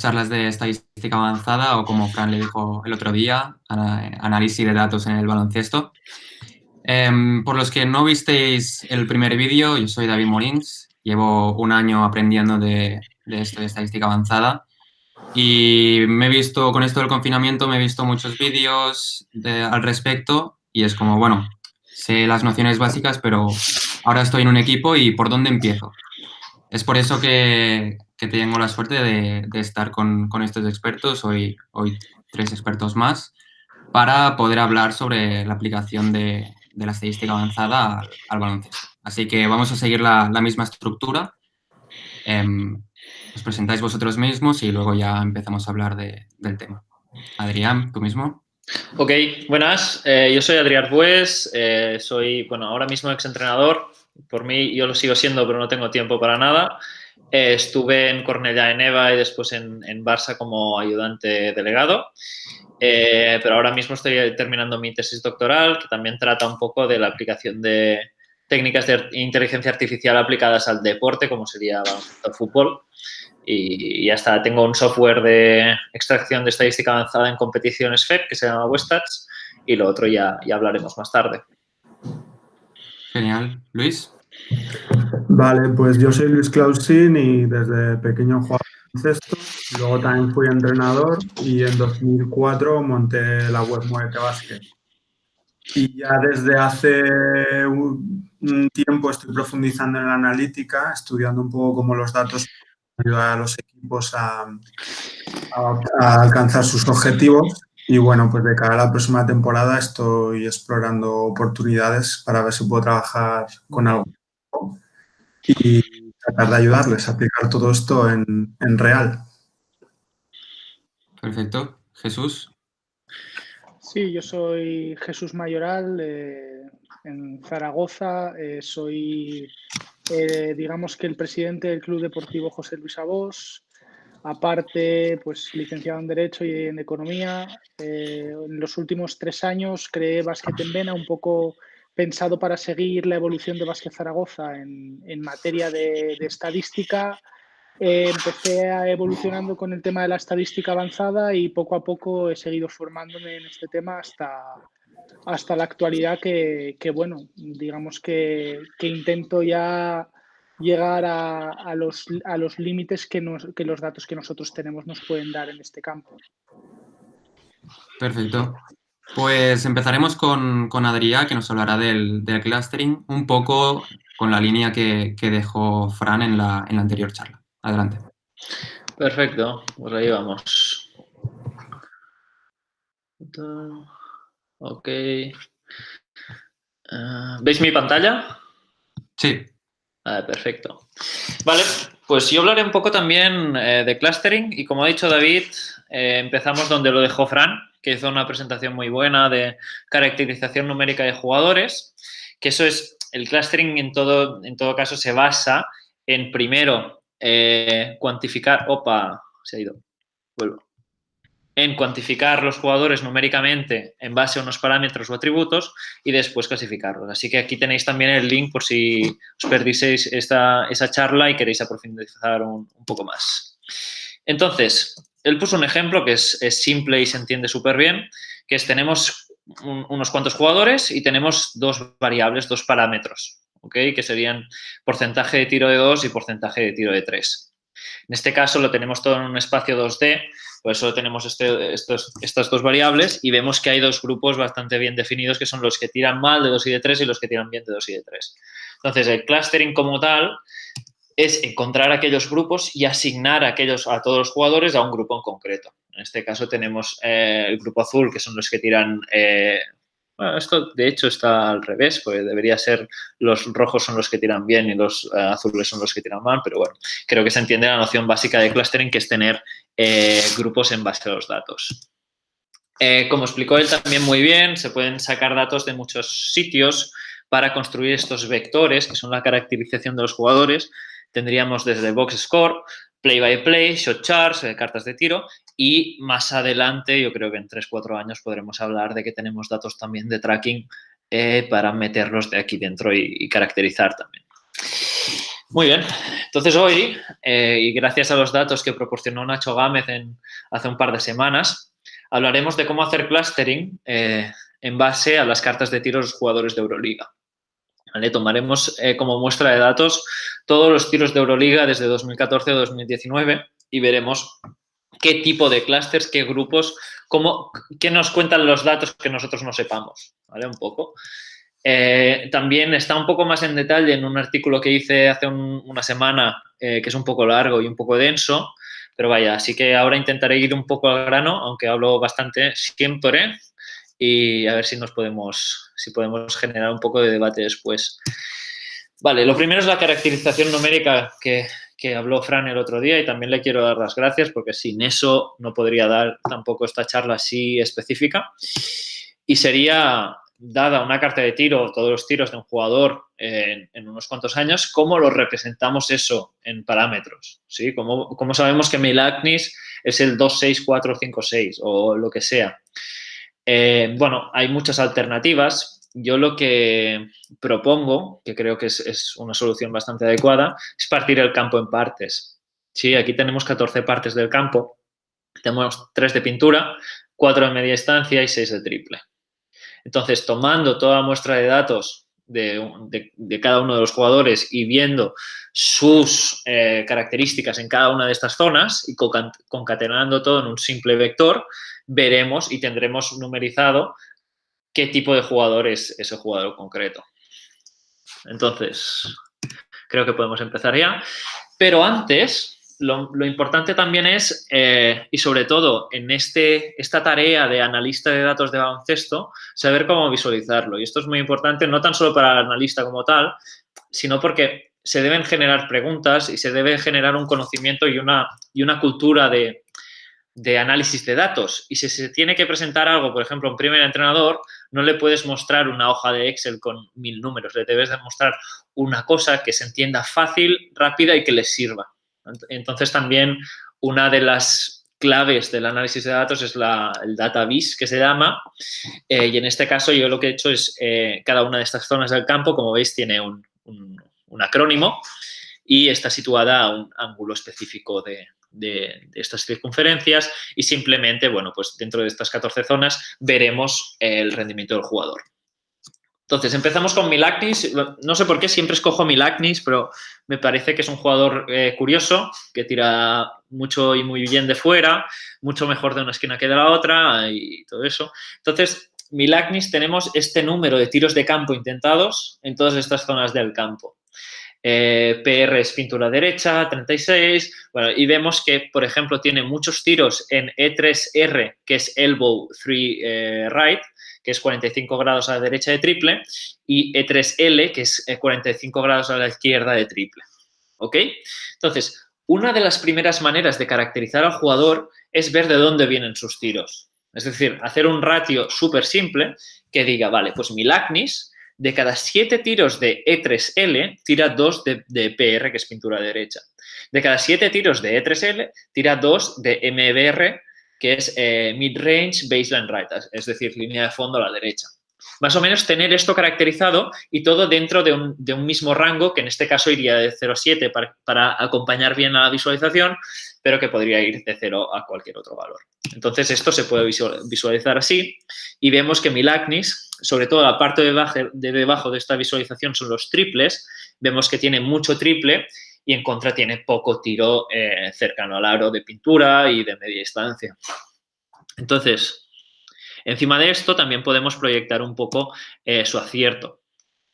charlas de estadística avanzada o, como Fran le dijo el otro día, análisis de datos en el baloncesto. Por los que no visteis el primer vídeo, yo soy David Molins, llevo un año aprendiendo de esto de estadística avanzada y me he visto, con esto del confinamiento, me he visto muchos vídeos al respecto y es como, bueno, sé las nociones básicas, pero ahora estoy en un equipo y ¿por dónde empiezo? Es por eso que tengo la suerte de estar con estos expertos, hoy 3 expertos más, para poder hablar sobre la aplicación de la estadística avanzada al baloncesto. Así que vamos a seguir la misma estructura. Os presentáis vosotros mismos y luego ya empezamos a hablar del tema. Adrián, tú mismo. Ok, buenas. Yo soy Adrián Bues, soy, bueno, ahora mismo exentrenador. Por mí, yo lo sigo siendo, pero no tengo tiempo para nada. Estuve en Cornellà en EVA y después en Barça como ayudante delegado. Pero ahora mismo estoy terminando mi tesis doctoral, que también trata un poco de la aplicación de técnicas de inteligencia artificial aplicadas al deporte, como sería baloncesto, fútbol. Y ya está, tengo un software de extracción de estadística avanzada en competiciones FEP que se llama Westats y lo otro ya hablaremos más tarde. Genial. Luis. Vale, pues yo soy Luis Clausín y desde pequeño jugaba al baloncesto. Luego también fui entrenador y en 2004 monté la web Muévete Basket. Y ya desde hace un tiempo estoy profundizando en la analítica, estudiando un poco cómo los datos ayudan a los equipos a alcanzar sus objetivos. Y bueno, pues de cara a la próxima temporada estoy explorando oportunidades para ver si puedo trabajar con algo y tratar de ayudarles a aplicar todo esto en real. Perfecto. Jesús. Sí, yo soy Jesús Mayoral, en Zaragoza. Soy, digamos que el presidente del Club Deportivo José Luis Abós. Aparte, pues licenciado en Derecho y en Economía. En los últimos 3 años creé Básquet en Vena, un poco pensado para seguir la evolución de Básquet Zaragoza en materia de estadística. Empecé evolucionando con el tema de la estadística avanzada y poco a poco he seguido formándome en este tema hasta la actualidad que bueno, digamos que intento ya llegar a los límites que los datos que nosotros tenemos nos pueden dar en este campo. Perfecto. Pues empezaremos con Adrià, que nos hablará del clustering, un poco con la línea que dejó Fran en la anterior charla. Adelante. Perfecto, pues ahí vamos. Ok. ¿Veis mi pantalla? Sí. Perfecto. Vale, pues yo hablaré un poco también de clustering y como ha dicho David, empezamos donde lo dejó Fran, que hizo una presentación muy buena de caracterización numérica de jugadores, que eso es, el clustering en todo caso se basa en primero cuantificar, se ha ido, vuelvo. En cuantificar los jugadores numéricamente en base a unos parámetros o atributos y después clasificarlos. Así que aquí tenéis también el link por si os perdisteis esa charla y queréis profundizar un poco más. Entonces, él puso un ejemplo que es simple y se entiende súper bien, que es tenemos unos cuantos jugadores y tenemos 2 variables, 2 parámetros, ¿okay? Que serían porcentaje de tiro de 2 y porcentaje de tiro de 3. En este caso lo tenemos todo en un espacio 2D, por eso tenemos estas 2 variables y vemos que hay 2 grupos bastante bien definidos que son los que tiran mal de 2 y de 3 y los que tiran bien de 2 y de 3. Entonces, el clustering como tal es encontrar aquellos grupos y asignar a todos los jugadores a un grupo en concreto. En este caso tenemos el grupo azul, que son los que tiran... bueno, esto de hecho está al revés, porque debería ser los rojos son los que tiran bien y los azules son los que tiran mal, pero bueno, creo que se entiende la noción básica de clustering, que es tener grupos en base a los datos. Como explicó él también muy bien, se pueden sacar datos de muchos sitios para construir estos vectores, que son la caracterización de los jugadores. Tendríamos desde box score, play by play, shot charts, cartas de tiro y más adelante, yo creo que en 3-4 años podremos hablar de que tenemos datos también de tracking para meterlos de aquí dentro y caracterizar también. Muy bien. Entonces hoy, y gracias a los datos que proporcionó Nacho Gámez hace un par de semanas, hablaremos de cómo hacer clustering en base a las cartas de tiro de los jugadores de Euroliga. ¿Vale? Tomaremos como muestra de datos todos los tiros de Euroliga desde 2014 a 2019 y veremos qué tipo de clústeres, qué grupos, qué nos cuentan los datos que nosotros no sepamos, ¿vale? Un poco. También está un poco más en detalle en un artículo que hice hace una semana, que es un poco largo y un poco denso, pero vaya, así que ahora intentaré ir un poco al grano, aunque hablo bastante siempre, y a ver si podemos generar un poco de debate después. Vale, lo primero es la caracterización numérica que habló Fran el otro día y también le quiero dar las gracias porque sin eso no podría dar tampoco esta charla así específica. Y sería, dada una carta de tiro, todos los tiros de un jugador en unos cuantos años, ¿cómo lo representamos eso en parámetros? ¿Sí? ¿Cómo sabemos que Milaknis es el 2-6, 4, 5, 6 o lo que sea? Bueno, hay muchas alternativas. Yo lo que propongo, que creo que es una solución bastante adecuada, es partir el campo en partes. Sí, aquí tenemos 14 partes del campo. Tenemos 3 de pintura, 4 de media distancia y 6 de triple. Entonces, tomando toda muestra de datos de cada uno de los jugadores y viendo sus características en cada una de estas zonas y concatenando todo en un simple vector, veremos y tendremos numerizado qué tipo de jugador es ese jugador concreto. Entonces, creo que podemos empezar ya. Pero antes, lo importante también es, y sobre todo en esta tarea de analista de datos de baloncesto, saber cómo visualizarlo. Y esto es muy importante, no tan solo para el analista como tal, sino porque se deben generar preguntas y se debe generar un conocimiento y una cultura de análisis de datos. Y si se tiene que presentar algo, por ejemplo, un primer entrenador, no le puedes mostrar una hoja de Excel con 1000 números. Le debes demostrar una cosa que se entienda fácil, rápida y que les sirva. Entonces, también una de las claves del análisis de datos es el data viz, que se llama. Y en este caso, yo lo que he hecho es cada una de estas zonas del campo, como veis, tiene un acrónimo y está situada a un ángulo específico de estas circunferencias y simplemente, bueno, pues dentro de estas 14 zonas veremos el rendimiento del jugador. Entonces, empezamos con Milaknis. No sé por qué siempre escojo Milaknis, pero me parece que es un jugador curioso, que tira mucho y muy bien de fuera, mucho mejor de una esquina que de la otra y todo eso. Entonces, Milaknis tenemos este número de tiros de campo intentados en todas estas zonas del campo. PR es pintura derecha, 36, bueno, y vemos que, por ejemplo, tiene muchos tiros en E3R, que es elbow 3 right, que es 45 grados a la derecha de triple, y E3L, que es 45 grados a la izquierda de triple. ¿Ok? Entonces, una de las primeras maneras de caracterizar al jugador es ver de dónde vienen sus tiros. Es decir, hacer un ratio súper simple que diga, vale, pues Milaknis, de cada 7 tiros de E3L, tira 2 de PR, que es pintura derecha. De cada 7 tiros de E3L, tira 2 de MBR, que es mid-range baseline right, es decir, línea de fondo a la derecha. Más o menos tener esto caracterizado y todo dentro de un mismo rango, que en este caso iría de 0 a 7 para acompañar bien a la visualización, pero que podría ir de 0 a cualquier otro valor. Entonces, esto se puede visualizar así y vemos que Milaknis, sobre todo la parte de debajo de esta visualización son los triples, vemos que tiene mucho triple y en contra tiene poco tiro cercano al aro de pintura y de media distancia. Entonces, encima de esto también podemos proyectar un poco su acierto,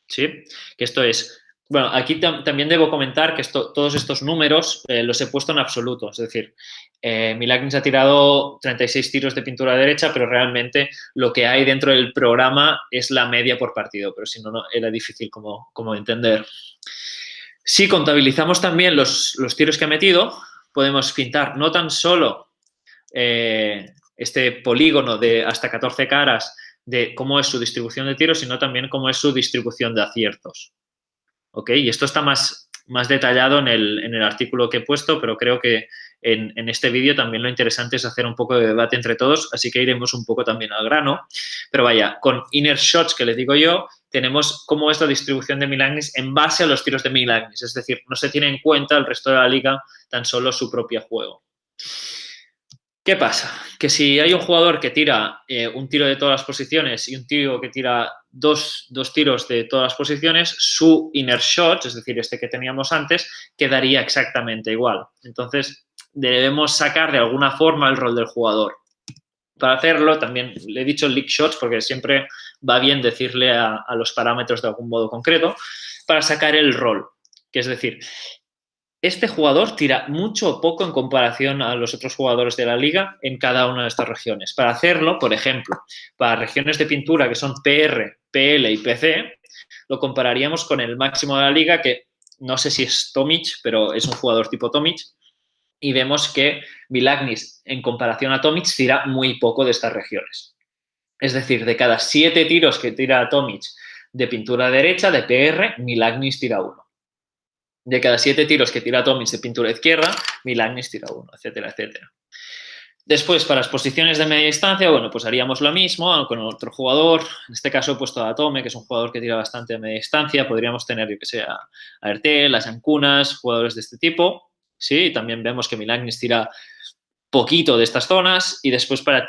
¿sí? Que esto es... Bueno, aquí también debo comentar que todos estos números los he puesto en absoluto. Es decir, Milaknis ha tirado 36 tiros de pintura derecha, pero realmente lo que hay dentro del programa es la media por partido, pero si no, era difícil como entender. Si contabilizamos también los tiros que ha metido, podemos pintar no tan solo este polígono de hasta 14 caras de cómo es su distribución de tiros, sino también cómo es su distribución de aciertos. ¿Ok? Y esto está más detallado en el artículo que he puesto, pero creo que en este vídeo también lo interesante es hacer un poco de debate entre todos, así que iremos un poco también al grano. Pero vaya, con inner shots, que les digo yo, tenemos cómo es la distribución de Milagnis en base a los tiros de Milagnis. Es decir, no se tiene en cuenta el resto de la liga, tan solo su propio juego. ¿Qué pasa? Que si hay un jugador que tira un tiro de todas las posiciones y un tío que tira dos tiros de todas las posiciones, su inner shot, es decir, este que teníamos antes, quedaría exactamente igual. Entonces, debemos sacar de alguna forma el rol del jugador. Para hacerlo, también le he dicho league shots porque siempre va bien decirle a los parámetros de algún modo concreto para sacar el rol. Que es decir, este jugador tira mucho o poco en comparación a los otros jugadores de la liga en cada una de estas regiones. Para hacerlo, por ejemplo, para regiones de pintura que son PR, PL y PC, lo compararíamos con el máximo de la liga, que no sé si es Tomic, pero es un jugador tipo Tomic. Y vemos que Milagnis, en comparación a Tomic, tira muy poco de estas regiones. Es decir, de cada 7 tiros que tira Tomic de pintura derecha, de PR, Milagnis tira 1. De cada 7 tiros que tira Tomic de pintura izquierda, Milagnis tira 1, etcétera, etcétera. Después, para las posiciones de media distancia, bueno, pues haríamos lo mismo con otro jugador. En este caso he puesto a Tome, que es un jugador que tira bastante de media distancia. Podríamos tener, yo que sé, a Ertel, las Ancunas, jugadores de este tipo. Sí, también vemos que Milagnis tira poquito de estas zonas. Y después para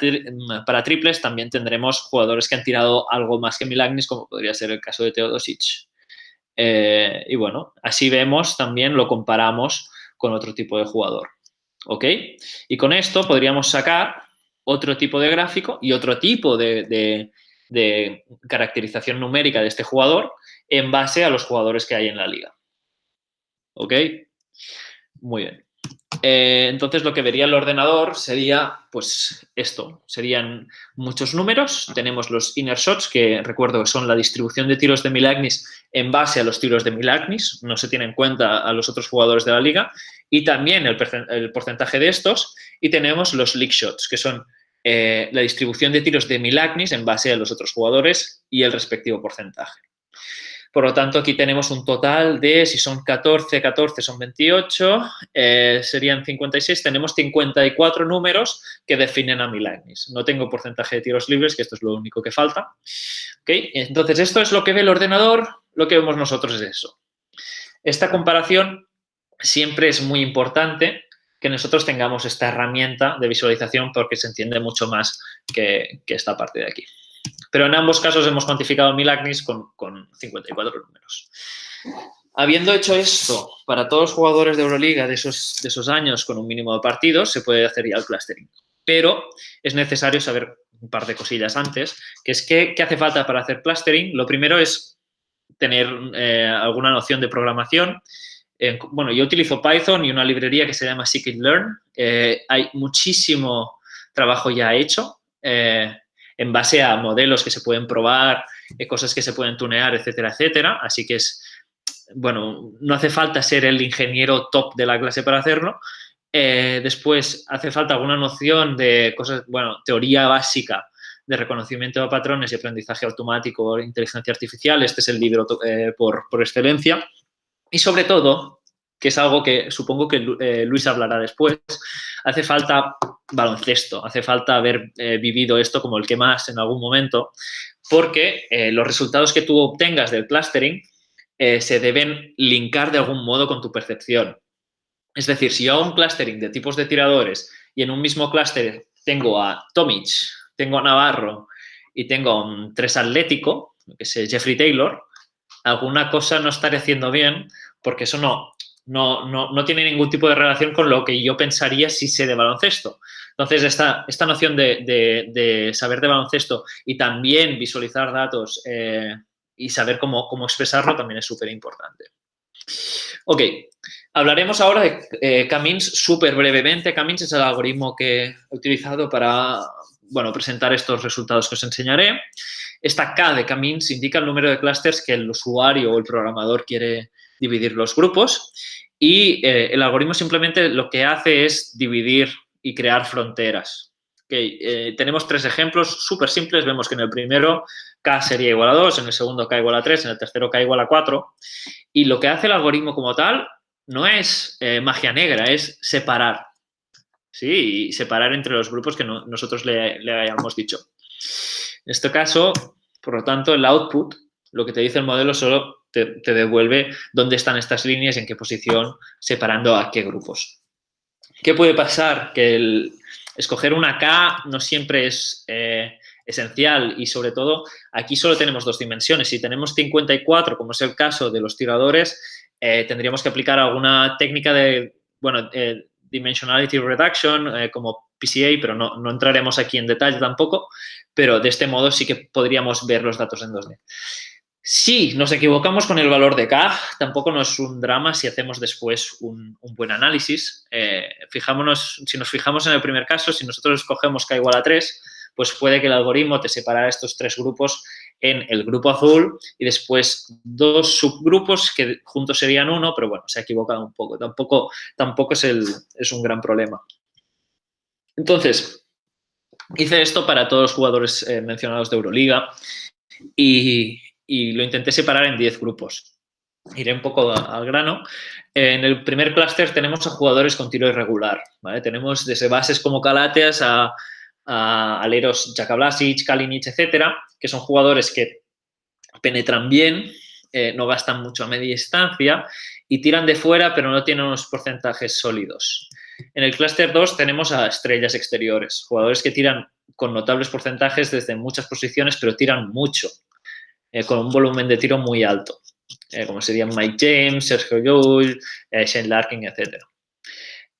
triples también tendremos jugadores que han tirado algo más que Milagnis, como podría ser el caso de Teodosic. Y bueno, así vemos también, lo comparamos con otro tipo de jugador. ¿Ok? Y con esto podríamos sacar otro tipo de gráfico y otro tipo de caracterización numérica de este jugador en base a los jugadores que hay en la liga. ¿Ok? Muy bien. Entonces lo que vería el ordenador sería, pues esto, serían muchos números. Tenemos los inner shots, que recuerdo que son la distribución de tiros de Milagnis en base a los tiros de Milagnis, no se tiene en cuenta a los otros jugadores de la liga, y también el porcentaje de estos, y tenemos los league shots, que son la distribución de tiros de Milagnis en base a los otros jugadores y el respectivo porcentaje. Por lo tanto, aquí tenemos un total de, si son 14 son 28, serían 56. Tenemos 54 números que definen a Milagnis. No tengo porcentaje de tiros libres, que esto es lo único que falta. ¿Okay? Entonces, esto es lo que ve el ordenador, lo que vemos nosotros es eso. Esta comparación siempre es muy importante que nosotros tengamos esta herramienta de visualización porque se entiende mucho más que esta parte de aquí. Pero en ambos casos hemos cuantificado Milagnis con 54 números. Habiendo hecho esto para todos los jugadores de Euroliga de esos años con un mínimo de partidos, se puede hacer ya el clustering. Pero es necesario saber un par de cosillas antes, que es ¿qué hace falta para hacer clustering? Lo primero es tener alguna noción de programación. Bueno, yo utilizo Python y una librería que se llama scikit-learn. Hay muchísimo trabajo ya hecho en base a modelos que se pueden probar, cosas que se pueden tunear, etcétera, etcétera. Así que bueno, no hace falta ser el ingeniero top de la clase para hacerlo. Después hace falta alguna noción de cosas, bueno, teoría básica de reconocimiento de patrones y aprendizaje automático, inteligencia artificial. Este es el libro por excelencia. Y sobre todo, que es algo que supongo que Luis hablará después, hace falta baloncesto, hace falta haber vivido esto como el que más en algún momento, porque los resultados que tú obtengas del clustering se deben linkar de algún modo con tu percepción. Es decir, si yo hago un clustering de tipos de tiradores y en un mismo clúster tengo a Tomic, tengo a Navarro y tengo a un 3 atlético, que es Jeffrey Taylor, alguna cosa no estaré haciendo bien porque eso no tiene ningún tipo de relación con lo que yo pensaría si sé de baloncesto. Entonces, esta noción de saber de baloncesto y también visualizar datos y saber cómo expresarlo también es súper importante. Ok, hablaremos ahora de K-means súper brevemente. K-means es el algoritmo que he utilizado para presentar estos resultados que os enseñaré. Esta K de K-means indica el número de clústeres que el usuario o el programador quiere dividir los grupos y el algoritmo simplemente lo que hace es dividir y crear fronteras. Okay, tenemos 3 ejemplos súper simples. Vemos que en el primero K sería igual a 2, en el segundo K igual a 3, en el tercero K igual a 4. Y lo que hace el algoritmo como tal no es magia negra, es separar. Sí, y separar entre los grupos que nosotros le hayamos dicho. En este caso, por lo tanto, el output Lo que te dice el modelo solo te devuelve dónde están estas líneas y en qué posición, separando a qué grupos. ¿Qué puede pasar? Que escoger una K no siempre es esencial y, sobre todo, aquí solo tenemos 2 dimensiones. Si tenemos 54, como es el caso de los tiradores, tendríamos que aplicar alguna técnica de, Dimensionality Reduction, como PCA, pero no entraremos aquí en detalle tampoco, pero de este modo sí que podríamos ver los datos en 2D. Si nos equivocamos con el valor de K, tampoco no es un drama si hacemos después un buen análisis. Si nos fijamos en el primer caso, si nosotros escogemos K igual a 3, pues puede que el algoritmo te separara estos 3 grupos en el grupo azul y después 2 subgrupos que juntos serían 1, pero bueno, se ha equivocado un poco. Tampoco es un gran problema. Entonces, hice esto para todos los jugadores mencionados de Euroliga y lo intenté separar en 10 grupos. Iré un poco al grano. En el primer clúster tenemos a jugadores con tiro irregular, ¿vale? Tenemos desde bases como Calateas a aleros Jaka Blasic, Kalinic, etcétera, que son jugadores que penetran bien, no gastan mucho a media distancia y tiran de fuera, pero no tienen unos porcentajes sólidos. En el clúster 2 tenemos a estrellas exteriores, jugadores que tiran con notables porcentajes desde muchas posiciones, pero tiran mucho, con un volumen de tiro muy alto, como serían Mike James, Sergio Llull, Shane Larkin, etc.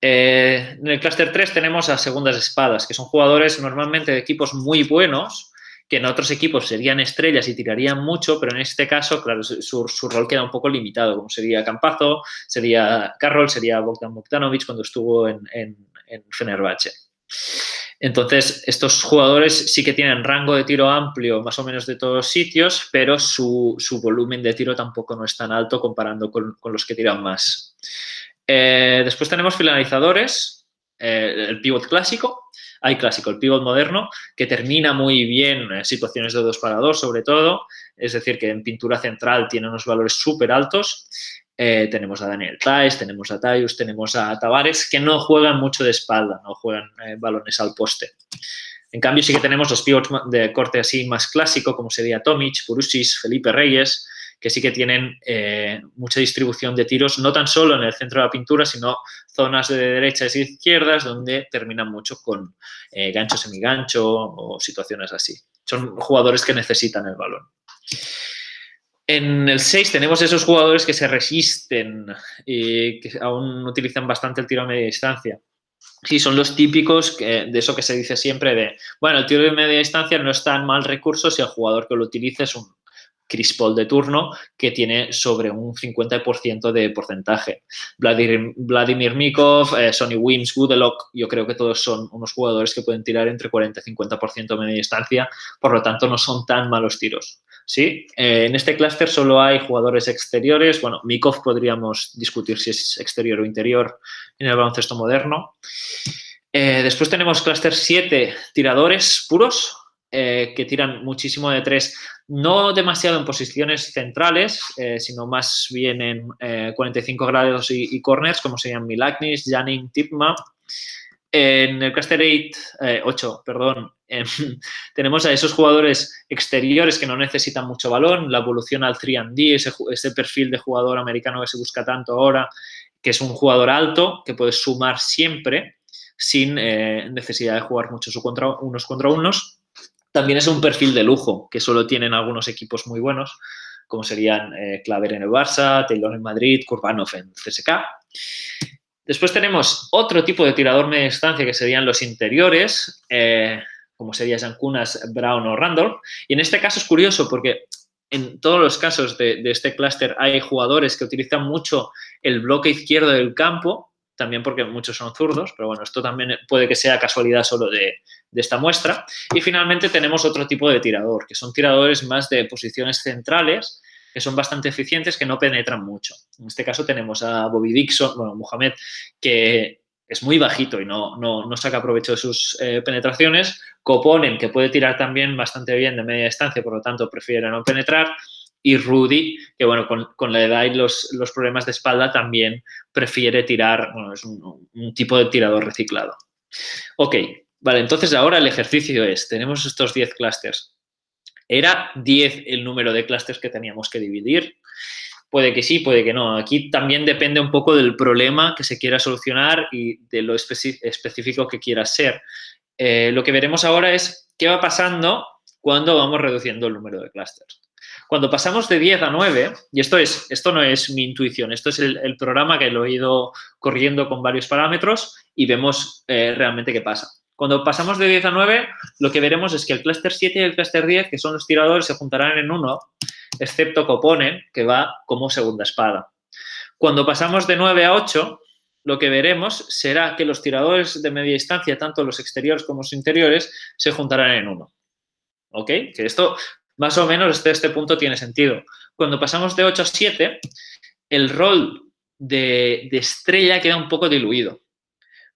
En el clúster 3 tenemos a segundas espadas, que son jugadores normalmente de equipos muy buenos, que en otros equipos serían estrellas y tirarían mucho, pero en este caso, claro, su rol queda un poco limitado, como sería Campazzo, sería Carroll, sería Bogdan Bogdanovic cuando estuvo en Fenerbahce. Entonces, estos jugadores sí que tienen rango de tiro amplio más o menos de todos los sitios, pero su volumen de tiro tampoco no es tan alto comparando con los que tiran más. Después tenemos finalizadores, el pivot clásico, el pivot moderno, que termina muy bien en situaciones de 2 para 2 sobre todo, es decir, que en pintura central tiene unos valores súper altos. Tenemos a Daniel Theis, tenemos a Tyus, tenemos a Tavares, que no juegan mucho de espalda, no juegan balones al poste. En cambio, sí que tenemos los pivots de corte así más clásico, como sería Tomic, Purusis, Felipe Reyes, que sí que tienen mucha distribución de tiros, no tan solo en el centro de la pintura, sino zonas de derechas e izquierdas donde terminan mucho con gancho, semigancho o situaciones así. Son jugadores que necesitan el balón. En el 6 tenemos esos jugadores que se resisten y que aún utilizan bastante el tiro a media distancia. Sí, son los típicos de eso que se dice siempre de, bueno, el tiro de media distancia no es tan mal recurso si el jugador que lo utiliza es un Chris Paul de turno que tiene sobre un 50% de porcentaje. Vladimir Mikov, Sonny Wims, Goodelock, yo creo que todos son unos jugadores que pueden tirar entre 40 y 50% de media distancia, por lo tanto no son tan malos tiros. ¿Sí? En este clúster solo hay jugadores exteriores. Bueno, Mikov podríamos discutir si es exterior o interior en el baloncesto moderno. Después tenemos clúster 7, tiradores puros, que tiran muchísimo de 3, no demasiado en posiciones centrales, sino más bien en 45 grados y corners, como serían Milaknis, Janin, Tipma. En el clúster 8, tenemos a esos jugadores exteriores que no necesitan mucho balón, la evolución al 3&D, ese perfil de jugador americano que se busca tanto ahora, que es un jugador alto, que puede sumar siempre sin necesidad de jugar muchos unos contra unos. También es un perfil de lujo, que solo tienen algunos equipos muy buenos, como serían Claver en el Barça, Taylor en Madrid, Kurbanov en CSK. Después tenemos otro tipo de tirador media distancia que serían los interiores, como serían Jankunas, Brown o Randolph. Y en este caso es curioso porque en todos los casos de este clúster hay jugadores que utilizan mucho el bloque izquierdo del campo, también porque muchos son zurdos, pero bueno, esto también puede que sea casualidad solo de esta muestra. Y finalmente tenemos otro tipo de tirador, que son tiradores más de posiciones centrales, que son bastante eficientes, que no penetran mucho. En este caso tenemos a Bobby Dixon, bueno, Mohamed, que es muy bajito y no saca provecho de sus penetraciones. Koponen, que puede tirar también bastante bien de media distancia, por lo tanto prefiere no penetrar. Y Rudy, que bueno, con la edad y los problemas de espalda también prefiere tirar, bueno, es un tipo de tirador reciclado. Ok, vale, entonces ahora el ejercicio es, tenemos estos 10 clústeres. ¿Era 10 el número de clústeres que teníamos que dividir? Puede que sí, puede que no. Aquí también depende un poco del problema que se quiera solucionar y de lo específico que quiera ser. Lo que veremos ahora es qué va pasando cuando vamos reduciendo el número de clústeres. Cuando pasamos de 10 a 9, y esto no es mi intuición, esto es el programa que lo he ido corriendo con varios parámetros y vemos realmente qué pasa. Cuando pasamos de 10 a 9, lo que veremos es que el clúster 7 y el clúster 10, que son los tiradores, se juntarán en uno, excepto Coponen, que va como segunda espada. Cuando pasamos de 9 a 8, lo que veremos será que los tiradores de media distancia, tanto los exteriores como los interiores, se juntarán en uno. ¿Ok? Que esto, más o menos, hasta este punto tiene sentido. Cuando pasamos de 8 a 7, el rol de estrella queda un poco diluido.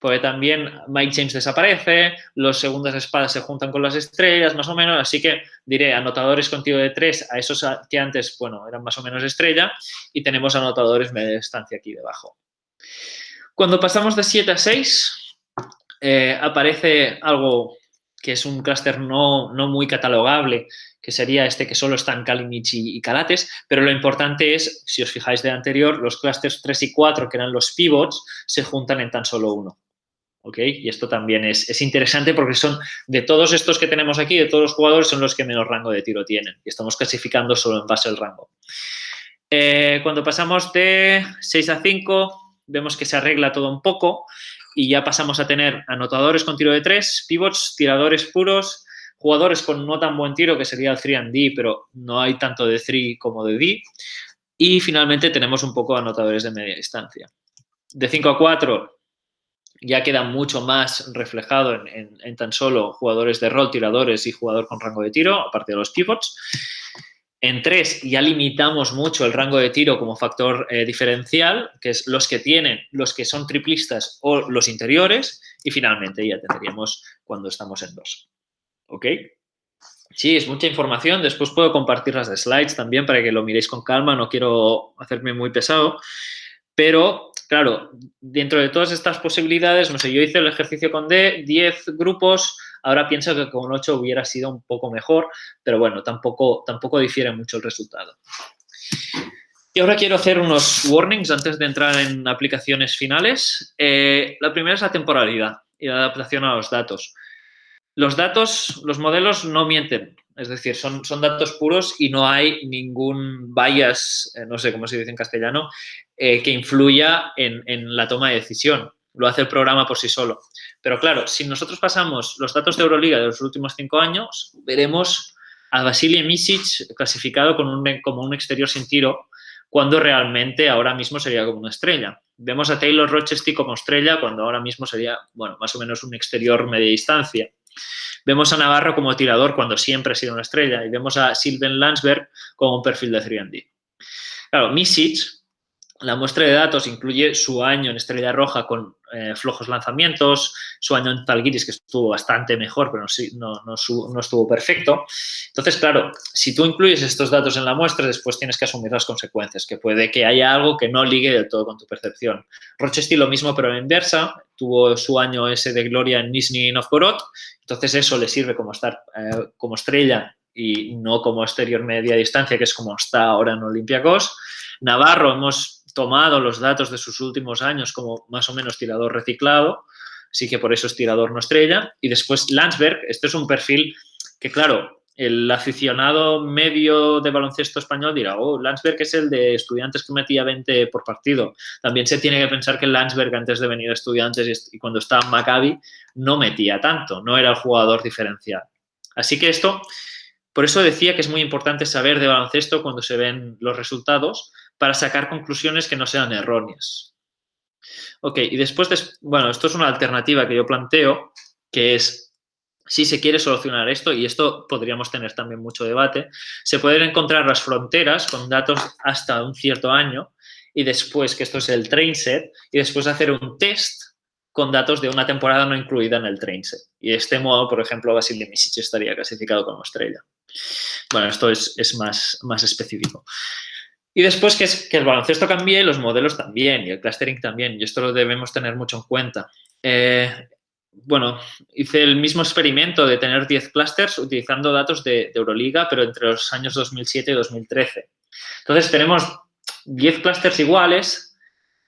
Porque también Mike James desaparece, los segundas espadas se juntan con las estrellas, más o menos, así que diré anotadores con tiro de 3 a esos que antes, bueno, eran más o menos estrella, y tenemos anotadores media distancia aquí debajo. Cuando pasamos de 7 a 6, aparece algo que es un clúster no muy catalogable, que sería este que solo están Kalinic y Calates, pero lo importante es, si os fijáis de anterior, los clústeres 3 y 4, que eran los pivots, se juntan en tan solo uno. ¿Ok? Y esto también es interesante porque son, de todos estos que tenemos aquí, de todos los jugadores, son los que menos rango de tiro tienen. Y estamos clasificando solo en base al rango. Cuando pasamos de 6 a 5, vemos que se arregla todo un poco y ya pasamos a tener anotadores con tiro de 3, pivots, tiradores puros, jugadores con no tan buen tiro, que sería el 3&D, pero no hay tanto de 3 como de D. Y finalmente tenemos un poco anotadores de media distancia. De 5 a 4... ya queda mucho más reflejado en tan solo jugadores de rol, tiradores y jugador con rango de tiro, aparte de los pivots. En 3 ya limitamos mucho el rango de tiro como factor diferencial, que es los que tienen, los que son triplistas o los interiores, y finalmente ya tendríamos cuando estamos en 2. ¿Ok? Sí, es mucha información. Después puedo compartir las slides también para que lo miréis con calma. No quiero hacerme muy pesado. Pero, claro, dentro de todas estas posibilidades, no sé, yo hice el ejercicio con 10 grupos, ahora pienso que con 8 hubiera sido un poco mejor, pero bueno, tampoco difiere mucho el resultado. Y ahora quiero hacer unos warnings antes de entrar en aplicaciones finales. La primera es la temporalidad y la adaptación a los datos. Los datos, los modelos no mienten, es decir, son datos puros y no hay ningún bias, no sé cómo se dice en castellano, que influya en la toma de decisión. Lo hace el programa por sí solo. Pero claro, si nosotros pasamos los datos de Euroliga de los últimos 5 años, veremos a Vasilije Micic clasificado como un exterior sin tiro, cuando realmente ahora mismo sería como una estrella. Vemos a Taylor Rochester como estrella, cuando ahora mismo sería, bueno, más o menos un exterior media distancia. Vemos a Navarro como tirador cuando siempre ha sido una estrella y vemos a Sylvain Landsberg como un perfil de 3&D. Claro, Micic, la muestra de datos incluye su año en Estrella Roja con flojos lanzamientos, su año en Zalgiris, que estuvo bastante mejor, pero no estuvo perfecto. Entonces, claro, si tú incluyes estos datos en la muestra, después tienes que asumir las consecuencias, que puede que haya algo que no ligue del todo con tu percepción. Rochester lo mismo, pero a la inversa, tuvo su año ese de gloria en Nizhny Novgorod, entonces eso le sirve como estar como estrella y no como exterior media distancia, que es como está ahora en Olympiacos. Navarro, hemos tomado los datos de sus últimos años como más o menos tirador reciclado, así que por eso es tirador no estrella. Y después Landsberg, este es un perfil que, claro, el aficionado medio de baloncesto español dirá, oh, Landsberg es el de Estudiantes que metía 20 por partido. También se tiene que pensar que Landsberg, antes de venir a Estudiantes y cuando estaba en Maccabi, no metía tanto, no era el jugador diferencial. Así que esto, por eso decía que es muy importante saber de baloncesto cuando se ven los resultados, para sacar conclusiones que no sean erróneas. Ok, y después, bueno, esto es una alternativa que yo planteo, que es, si se quiere solucionar esto, y esto podríamos tener también mucho debate, se pueden encontrar las fronteras con datos hasta un cierto año, y después, que esto es el train set, y después hacer un test con datos de una temporada no incluida en el train set. Y de este modo, por ejemplo, Vasilije Micic estaría clasificado como estrella. Bueno, esto es más específico. Y después que el baloncesto cambie, los modelos también y el clustering también. Y esto lo debemos tener mucho en cuenta. bueno, hice el mismo experimento de tener 10 clusters utilizando datos de Euroliga, pero entre los años 2007 y 2013. Entonces, tenemos 10 clusters iguales,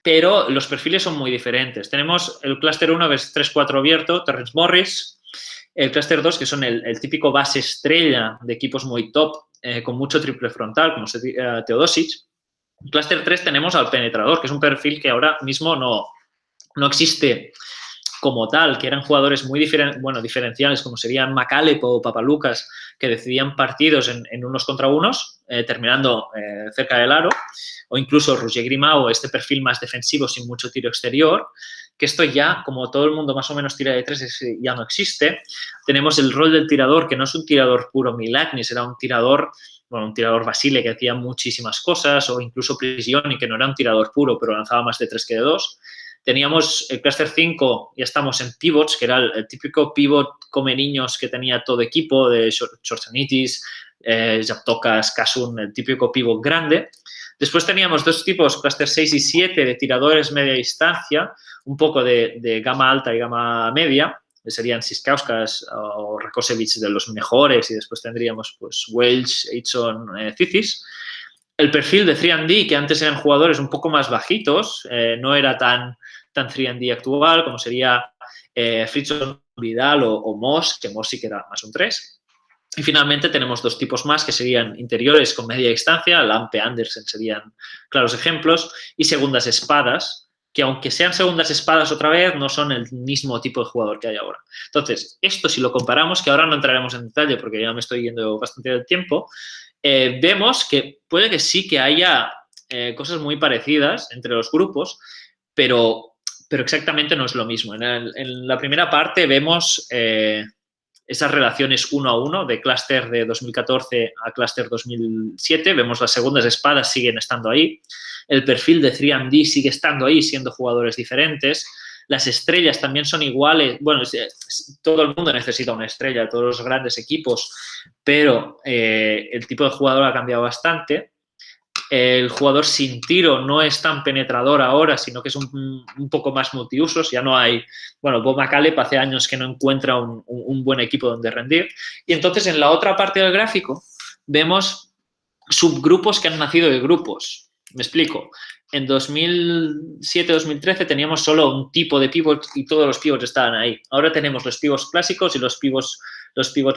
pero los perfiles son muy diferentes. Tenemos el clúster 1, que es 3-4 abierto, Terrence Morris. El clúster 2, que son el típico base estrella de equipos muy top, con mucho triple frontal, como Teodosic. En clúster 3 tenemos al penetrador, que es un perfil que ahora mismo no existe como tal, que eran jugadores muy diferenciales, como serían Macalep o Papalucas, que decidían partidos en unos contra unos, terminando cerca del aro, o incluso Roger Grimau, este perfil más defensivo sin mucho tiro exterior, que esto ya, como todo el mundo más o menos tira de tres, ya no existe. Tenemos el rol del tirador, que no es un tirador puro Milagnis, era un tirador Basile que hacía muchísimas cosas, o incluso Prigioni, que no era un tirador puro, pero lanzaba más de 3 que de 2. Teníamos el clúster 5, ya estamos en pivots, que era el típico pivot come niños que tenía todo equipo, de Chorzanitis, Japtokas, Kasun, el típico pivot grande. Después teníamos dos tipos, clúster 6 y 7, de tiradores media distancia, un poco de gama alta y gama media, que serían Siskauskas o Rakosevic de los mejores, y después tendríamos pues Welch, Eitson, Cicis. El perfil de 3&D, que antes eran jugadores un poco más bajitos, no era tan 3&D actual, como sería Fritzson, Vidal o Moss, que Moss sí que era más un 3. Y finalmente tenemos dos tipos más, que serían interiores con media distancia, Lampe, Andersen serían claros ejemplos, y segundas espadas, que aunque sean segundas espadas otra vez, no son el mismo tipo de jugador que hay ahora. Entonces, esto si lo comparamos, que ahora no entraremos en detalle porque ya me estoy yendo bastante del tiempo, vemos que puede que sí que haya cosas muy parecidas entre los grupos, pero exactamente no es lo mismo. En la primera parte vemos esas relaciones 1 a 1 de clúster de 2014 a clúster 2007. Vemos las segundas espadas siguen estando ahí. El perfil de 3&D sigue estando ahí, siendo jugadores diferentes. Las estrellas también son iguales. Bueno, todo el mundo necesita una estrella, todos los grandes equipos, pero el tipo de jugador ha cambiado bastante. El jugador sin tiro no es tan penetrador ahora, sino que es un poco más multiusos. Ya no hay... Bueno, Bob Macalep hace años que no encuentra un buen equipo donde rendir. Y entonces, en la otra parte del gráfico, vemos subgrupos que han nacido de grupos. Me explico. En 2007-2013 teníamos solo un tipo de pivot y todos los pivots estaban ahí. Ahora tenemos los pivots clásicos y los pivots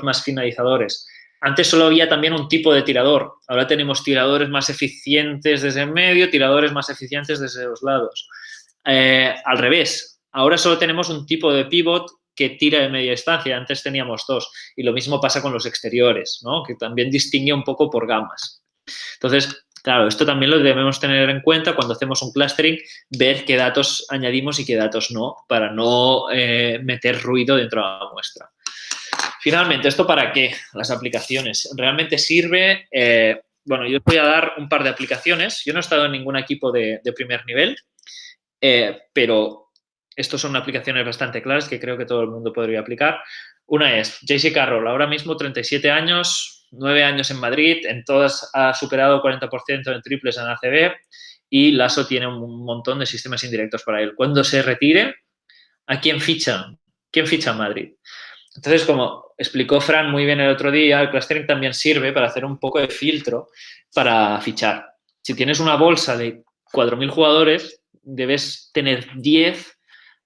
más finalizadores. Antes solo había también un tipo de tirador. Ahora tenemos tiradores más eficientes desde el medio, tiradores más eficientes desde los lados. Al revés, ahora solo tenemos un tipo de pivot que tira de media distancia. Antes teníamos dos. Y lo mismo pasa con los exteriores, ¿no? Que también distingue un poco por gamas. Entonces, claro, esto también lo debemos tener en cuenta cuando hacemos un clustering, ver qué datos añadimos y qué datos no, para no meter ruido dentro de la muestra. Finalmente, ¿esto para qué? Las aplicaciones. ¿Realmente sirve? Bueno, yo os voy a dar un par de aplicaciones. Yo no he estado en ningún equipo de primer nivel, pero estas son aplicaciones bastante claras que creo que todo el mundo podría aplicar. Una es JC Carroll, ahora mismo 37 años, 9 años en Madrid, en todas ha superado 40% en triples en ACB y Lasso tiene un montón de sistemas indirectos para él. Cuando se retire, ¿a quién fichan? ¿Quién ficha en Madrid? Entonces, como explicó Fran muy bien el otro día, el clustering también sirve para hacer un poco de filtro para fichar. Si tienes una bolsa de 4.000 jugadores, debes tener 10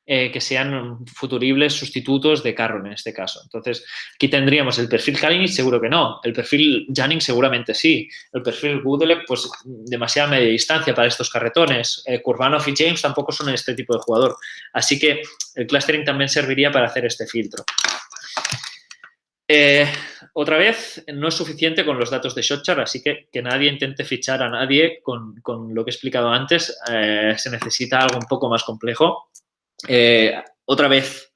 que sean futuribles sustitutos de Carroll en este caso. Entonces, aquí tendríamos el perfil Kalinic, seguro que no. El perfil Jennings seguramente sí. El perfil Gudelev, pues demasiada media distancia para estos carretones. Kurbanov y James tampoco son este tipo de jugador. Así que el clustering también serviría para hacer este filtro. Otra vez, no es suficiente con los datos de ShotChart, así que nadie intente fichar a nadie con lo que he explicado antes. Se necesita algo un poco más complejo. Otra vez,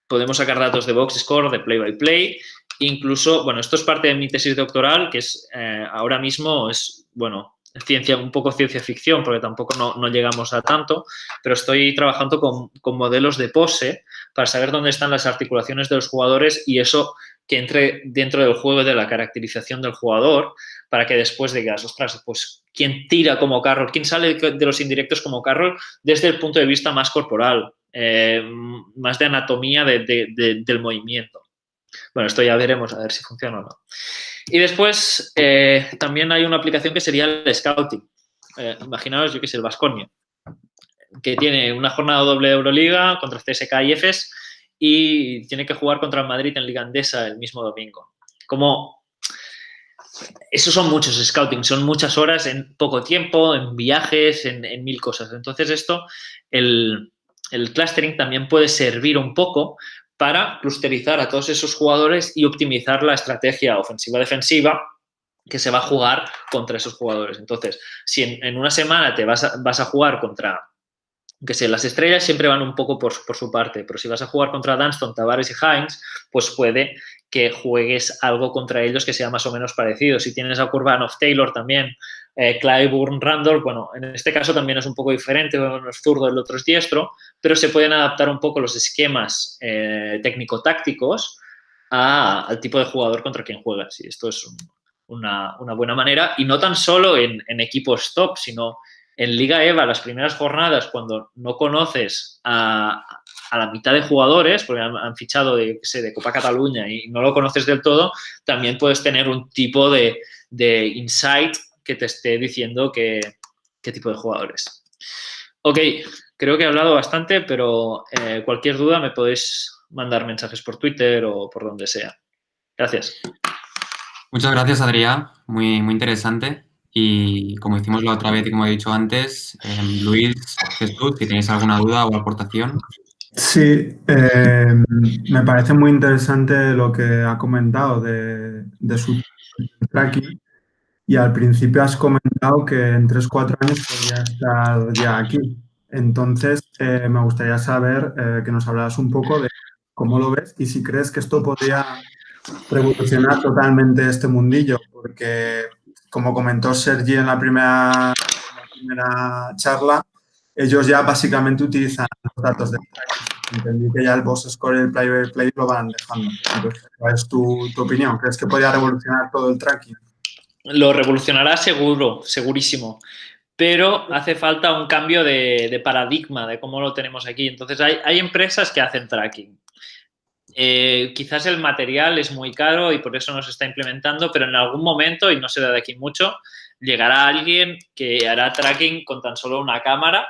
podemos sacar datos de box score, de play-by-play. Incluso, bueno, esto es parte de mi tesis doctoral, que es ahora mismo es, bueno, un poco ciencia ficción, porque tampoco no llegamos a tanto, pero estoy trabajando con modelos de pose para saber dónde están las articulaciones de los jugadores y eso que entre dentro del juego de la caracterización del jugador para que después digas, ostras, pues, ¿quién tira como Carroll? ¿Quién sale de los indirectos como Carroll desde el punto de vista más corporal? más de anatomía del movimiento. Bueno, esto ya veremos a ver si funciona o no. Y después también hay una aplicación que sería el Scouting. Imaginaos, yo que sé, el Baskonia, que tiene una jornada doble de Euroliga contra CSKA y EFES y tiene que jugar contra el Madrid en Liga Endesa el mismo domingo. Esos son muchos scouting, son muchas horas en poco tiempo, en viajes, en mil cosas. Entonces el clustering también puede servir un poco para clusterizar a todos esos jugadores y optimizar la estrategia ofensiva-defensiva que se va a jugar contra esos jugadores. Entonces, si en una semana te vas a jugar contra, que sé, las estrellas siempre van un poco por su parte, pero si vas a jugar contra Dunston, Tavares y Hines, pues puede que juegues algo contra ellos que sea más o menos parecido. Si tienes a Kurbanov, Taylor también, Clyburn, Randolph, bueno, en este caso también es un poco diferente, uno es zurdo, el otro es diestro, pero se pueden adaptar un poco los esquemas técnico-tácticos al tipo de jugador contra quien juegas. Y esto es una buena manera, y no tan solo en equipos top, sino en Liga EVA, las primeras jornadas, cuando no conoces a la mitad de jugadores, porque han fichado de Copa Cataluña y no lo conoces del todo, también puedes tener un tipo de insight que te esté diciendo qué tipo de jugadores. Ok, creo que he hablado bastante, pero cualquier duda me podéis mandar mensajes por Twitter o por donde sea. Gracias. Muchas gracias, Adrián. Muy, muy interesante. Y como hicimos la otra vez y como he dicho antes, Luis, Jesús, si tenéis alguna duda o aportación. Sí, me parece muy interesante lo que ha comentado de su tracking. Y al principio has comentado que en 3-4 años podría estar ya aquí. Entonces, me gustaría saber que nos hablaras un poco de cómo lo ves y si crees que esto podría revolucionar totalmente este mundillo, porque como comentó Sergi en la primera charla, ellos ya básicamente utilizan los datos de tracking. Entendí que ya el box score y el play by play lo van dejando. Entonces, ¿cuál es tu opinión? ¿Crees que podría revolucionar todo el tracking? Lo revolucionará seguro, segurísimo. Pero hace falta un cambio de paradigma de cómo lo tenemos aquí. Entonces, hay empresas que hacen tracking. Quizás el material es muy caro y por eso no se está implementando, pero en algún momento, y no será de aquí mucho, llegará alguien que hará tracking con tan solo una cámara,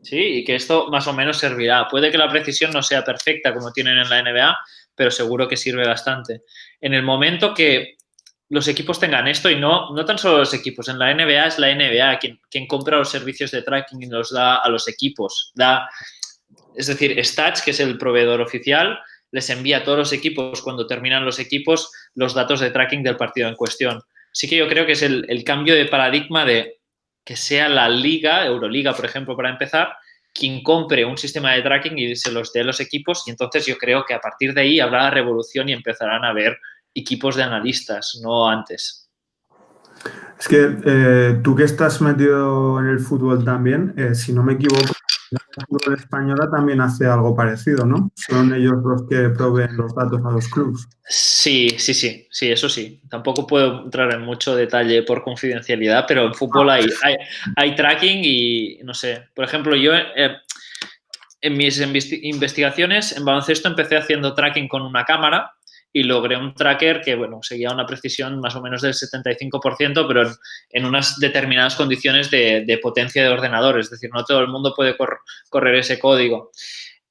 ¿sí? Y que esto más o menos servirá. Puede que la precisión no sea perfecta como tienen en la NBA, pero seguro que sirve bastante. En el momento que los equipos tengan esto, y no tan solo los equipos, en la NBA es la NBA quien compra los servicios de tracking y los da a los equipos. Es decir, Stats, que es el proveedor oficial, les envía a todos los equipos, cuando terminan los equipos, los datos de tracking del partido en cuestión. Sí que yo creo que es el cambio de paradigma de que sea la liga, Euroliga, por ejemplo, para empezar, quien compre un sistema de tracking y se los dé a los equipos, y entonces yo creo que a partir de ahí habrá revolución y empezarán a haber equipos de analistas, no antes. Es que tú que estás metido en el fútbol también, si no me equivoco, la fútbol española también hace algo parecido, ¿no? Son ellos los que proveen los datos a los clubes. Sí, eso sí. Tampoco puedo entrar en mucho detalle por confidencialidad, pero en fútbol hay tracking y, no sé, por ejemplo, yo en mis investigaciones en baloncesto empecé haciendo tracking con una cámara y logré un tracker que, bueno, seguía una precisión más o menos del 75%, pero en unas determinadas condiciones de potencia de ordenador. Es decir, no todo el mundo puede correr ese código.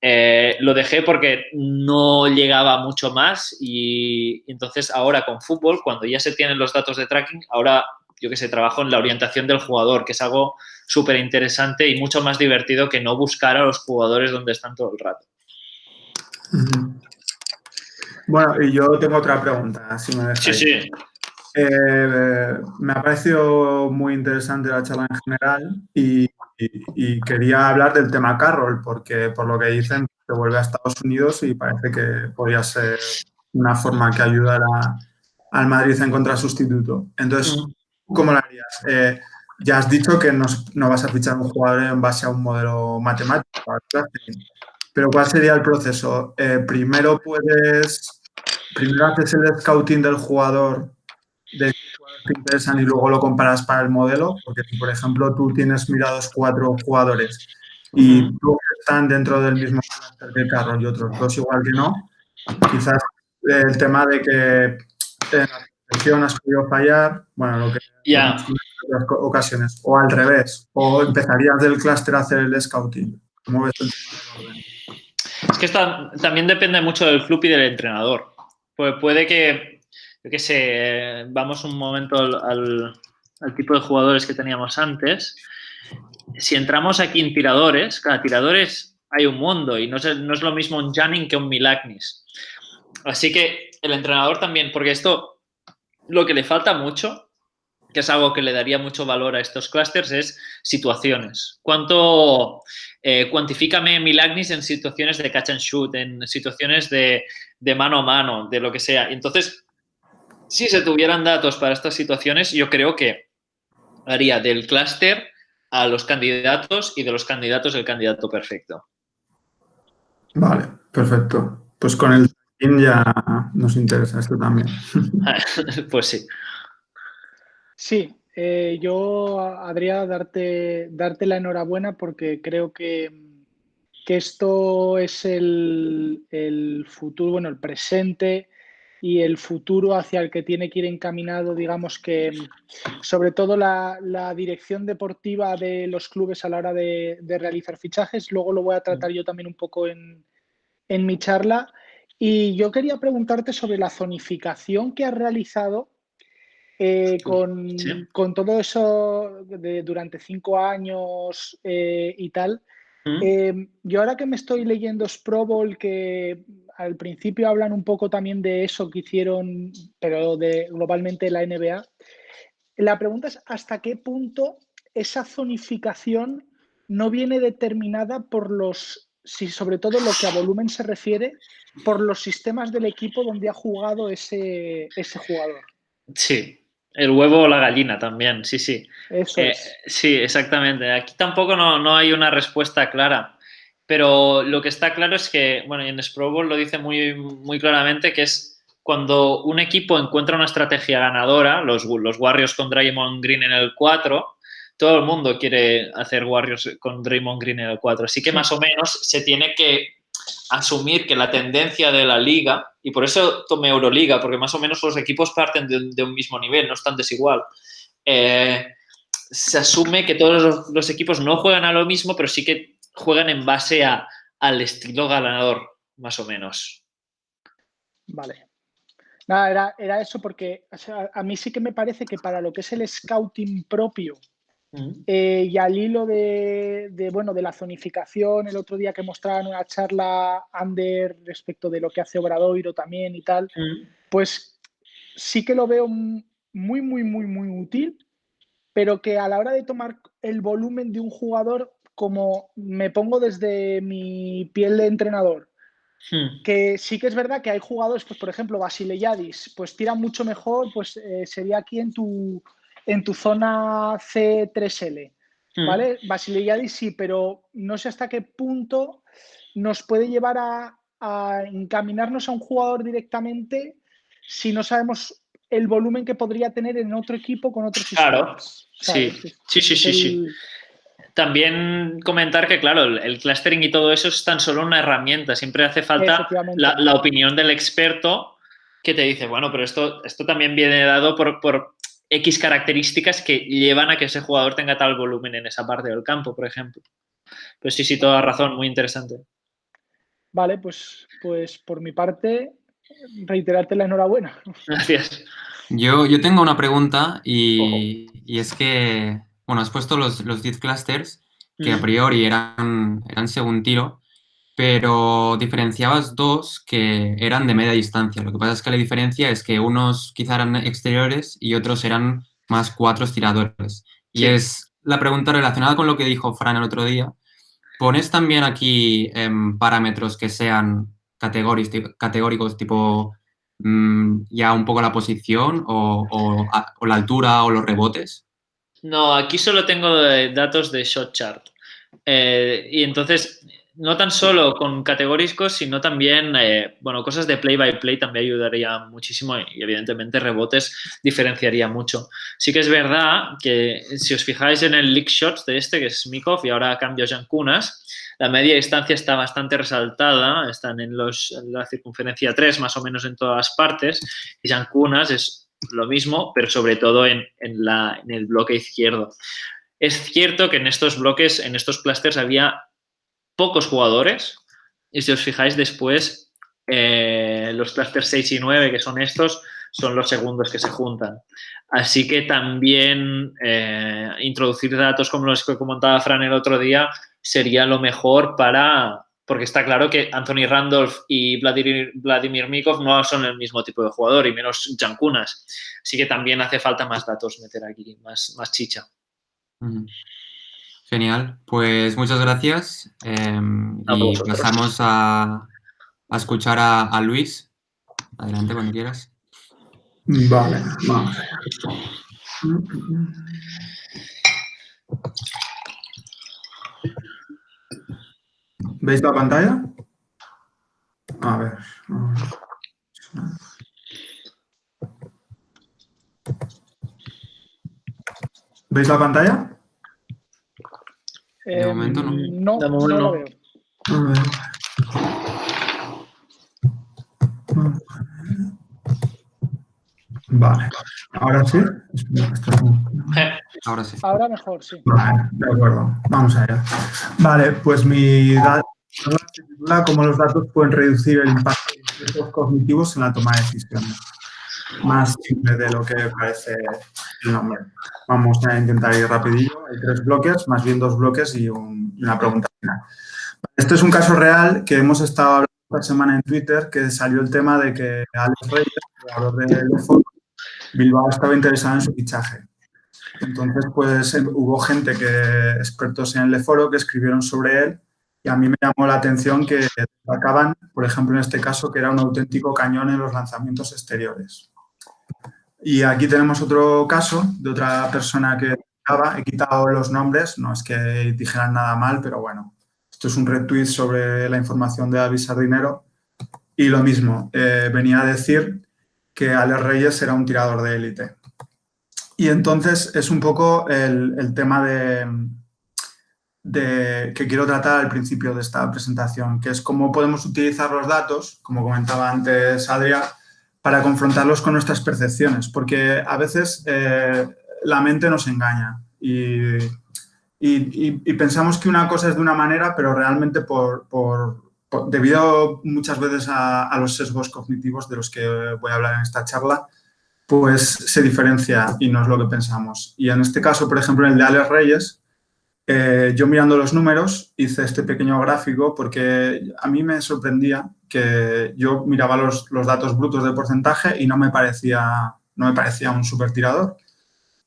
Lo dejé porque no llegaba mucho más y entonces ahora con fútbol, cuando ya se tienen los datos de tracking, ahora, yo que sé, trabajo en la orientación del jugador, que es algo súper interesante y mucho más divertido que no buscar a los jugadores donde están todo el rato. Bueno, y yo tengo otra pregunta, si me dejáis. Sí. Me ha parecido muy interesante la charla en general y quería hablar del tema Carroll, porque por lo que dicen, se vuelve a Estados Unidos y parece que podría ser una forma que ayudara al Madrid a encontrar sustituto. Entonces, ¿cómo lo harías? Ya has dicho que no vas a fichar un jugador en base a un modelo matemático, pero ¿cuál sería el proceso? Primero haces el scouting del jugador, de jugadores que te interesan y luego lo comparas para el modelo, porque si, por ejemplo, tú tienes mirados 4 jugadores y tú están dentro del mismo clúster que Carroll y otros 2 igual que no, quizás el tema de que en la protección has podido fallar, bueno, lo que Ya. hemos comentado en otras ocasiones, o al revés, o empezarías del clúster a hacer el scouting. ¿Cómo ves el tema del orden? Es que también depende mucho del club y del entrenador. Pues puede que, yo qué sé, vamos un momento al tipo de jugadores que teníamos antes. Si entramos aquí en tiradores, cada tiradores hay un mundo y no es lo mismo un Janning que un Milagnis. Así que el entrenador también, porque esto lo que le falta mucho, que es algo que le daría mucho valor a estos clústeres, es situaciones. Cuantifícame Milagnis en situaciones de catch and shoot, en situaciones de mano a mano, de lo que sea. Entonces, si se tuvieran datos para estas situaciones, yo creo que haría del clúster a los candidatos y de los candidatos el candidato perfecto. Vale, perfecto. Pues con el tracking ya nos interesa esto también. Pues sí. Sí, yo, Adrià, darte la enhorabuena porque creo que esto es el futuro, bueno, el presente y el futuro hacia el que tiene que ir encaminado, digamos que sobre todo la dirección deportiva de los clubes a la hora de realizar fichajes. Luego lo voy a tratar yo también un poco en mi charla. Y yo quería preguntarte sobre la zonificación que has realizado Sí. con todo eso durante 5 años y tal. Yo ahora que me estoy leyendo Pro Bowl, que al principio hablan un poco también de eso que hicieron, pero globalmente la NBA, la pregunta es hasta qué punto esa zonificación no viene determinada por si sobre todo lo que a volumen se refiere, por los sistemas del equipo donde ha jugado ese jugador. Sí, el huevo o la gallina también, sí, sí. Eso es. Sí, exactamente. Aquí tampoco no hay una respuesta clara, pero lo que está claro es que, bueno, y en Pro Bowl lo dice muy, muy claramente, que es cuando un equipo encuentra una estrategia ganadora, los Warriors con Draymond Green en el 4, todo el mundo quiere hacer Warriors con Draymond Green en el 4, así que más o menos se tiene que asumir que la tendencia de la liga, y por eso tomé Euroliga, porque más o menos los equipos parten de un mismo nivel, no están desigual. Se asume que todos los equipos no juegan a lo mismo, pero sí que juegan en base al estilo ganador, más o menos. Vale. Nada, era eso porque o sea, a mí sí que me parece que para lo que es el scouting propio y al hilo de la zonificación, el otro día que mostraban una charla Ander respecto de lo que hace Obradoiro también y tal, pues sí que lo veo muy, muy, muy, muy útil, pero que a la hora de tomar el volumen de un jugador, como me pongo desde mi piel de entrenador, que sí que es verdad que hay jugadores, pues por ejemplo, Vasileyadis, pues tira mucho mejor, pues sería aquí en tu zona C3L, ¿vale? Vasileyadis sí, pero no sé hasta qué punto nos puede llevar a encaminarnos a un jugador directamente si no sabemos el volumen que podría tener en otro equipo con otros sistemas. Claro, sí. También comentar que, claro, el clustering y todo eso es tan solo una herramienta. Siempre hace falta la opinión del experto que te dice, bueno, pero esto también viene dado por X características que llevan a que ese jugador tenga tal volumen en esa parte del campo, por ejemplo. Pues sí, toda razón, muy interesante. Vale, pues por mi parte, reiterarte la enhorabuena. Gracias. Yo tengo una pregunta y es que, bueno, has puesto los 10 clusters que a priori eran según tiro, pero diferenciabas 2 que eran de media distancia. Lo que pasa es que la diferencia es que unos quizá eran exteriores y otros eran más 4 tiradores. Y es la pregunta relacionada con lo que dijo Fran el otro día. ¿Pones también aquí parámetros que sean categóricos tipo ya un poco la posición o la altura o los rebotes? No, aquí solo tengo datos de shot chart. Y entonces no tan solo con categóricos, sino también, bueno, cosas de play by play también ayudaría muchísimo y evidentemente rebotes diferenciaría mucho. Sí que es verdad que si os fijáis en el league shots de este, que es Smikov y ahora cambio Jankunas, la media distancia está bastante resaltada, están en la circunferencia 3 más o menos en todas partes y Jankunas es lo mismo, pero sobre todo en el bloque izquierdo. Es cierto que en estos bloques, en estos clusters había pocos jugadores y si os fijáis después los clusters 6 y 9 que son estos son los segundos que se juntan. Así que también introducir datos como los que comentaba Fran el otro día sería lo mejor porque está claro que Anthony Randolph y Vladimir Mikov no son el mismo tipo de jugador y menos Jankunas. Así que también hace falta más datos meter aquí, más chicha. Genial, pues muchas gracias y pasamos a escuchar a Luis. Adelante cuando quieras. Vale, vamos. ¿Veis la pantalla? A ver. ¿Veis la pantalla? De momento no. No lo veo. A ver. Vale. ¿Ahora sí? Ahora sí. Ahora mejor, sí. Vale, de acuerdo. Vamos allá. Vale, pues mi dato se titula cómo los datos pueden reducir el impacto de los riesgos cognitivos en la toma de decisiones. Más simple de lo que parece el nombre. Vamos a intentar ir rapidillo. Hay 3 bloques, más bien 2 bloques y una pregunta final. Este es un caso real que hemos estado hablando esta semana en Twitter, que salió el tema de que Alex Reyes, jugador de Lefort, Bilbao estaba interesado en su fichaje. Entonces, pues hubo gente expertos en el Leforo, que escribieron sobre él y a mí me llamó la atención que destacaban, por ejemplo, en este caso, que era un auténtico cañón en los lanzamientos exteriores. Y aquí tenemos otro caso de otra persona que he quitado los nombres, no es que dijeran nada mal, pero bueno, esto es un retweet sobre la información de David Sardinero y lo mismo, venía a decir que Alex Reyes era un tirador de élite. Y entonces es un poco el tema que quiero tratar al principio de esta presentación, que es cómo podemos utilizar los datos, como comentaba antes Adrià, para confrontarlos con nuestras percepciones, porque a veces la mente nos engaña y pensamos que una cosa es de una manera, pero realmente debido muchas veces a los sesgos cognitivos de los que voy a hablar en esta charla, pues se diferencia y no es lo que pensamos. Y en este caso, por ejemplo, en el de Alex Reyes, yo mirando los números hice este pequeño gráfico porque a mí me sorprendía que yo miraba los datos brutos de porcentaje y no me parecía un super tirador.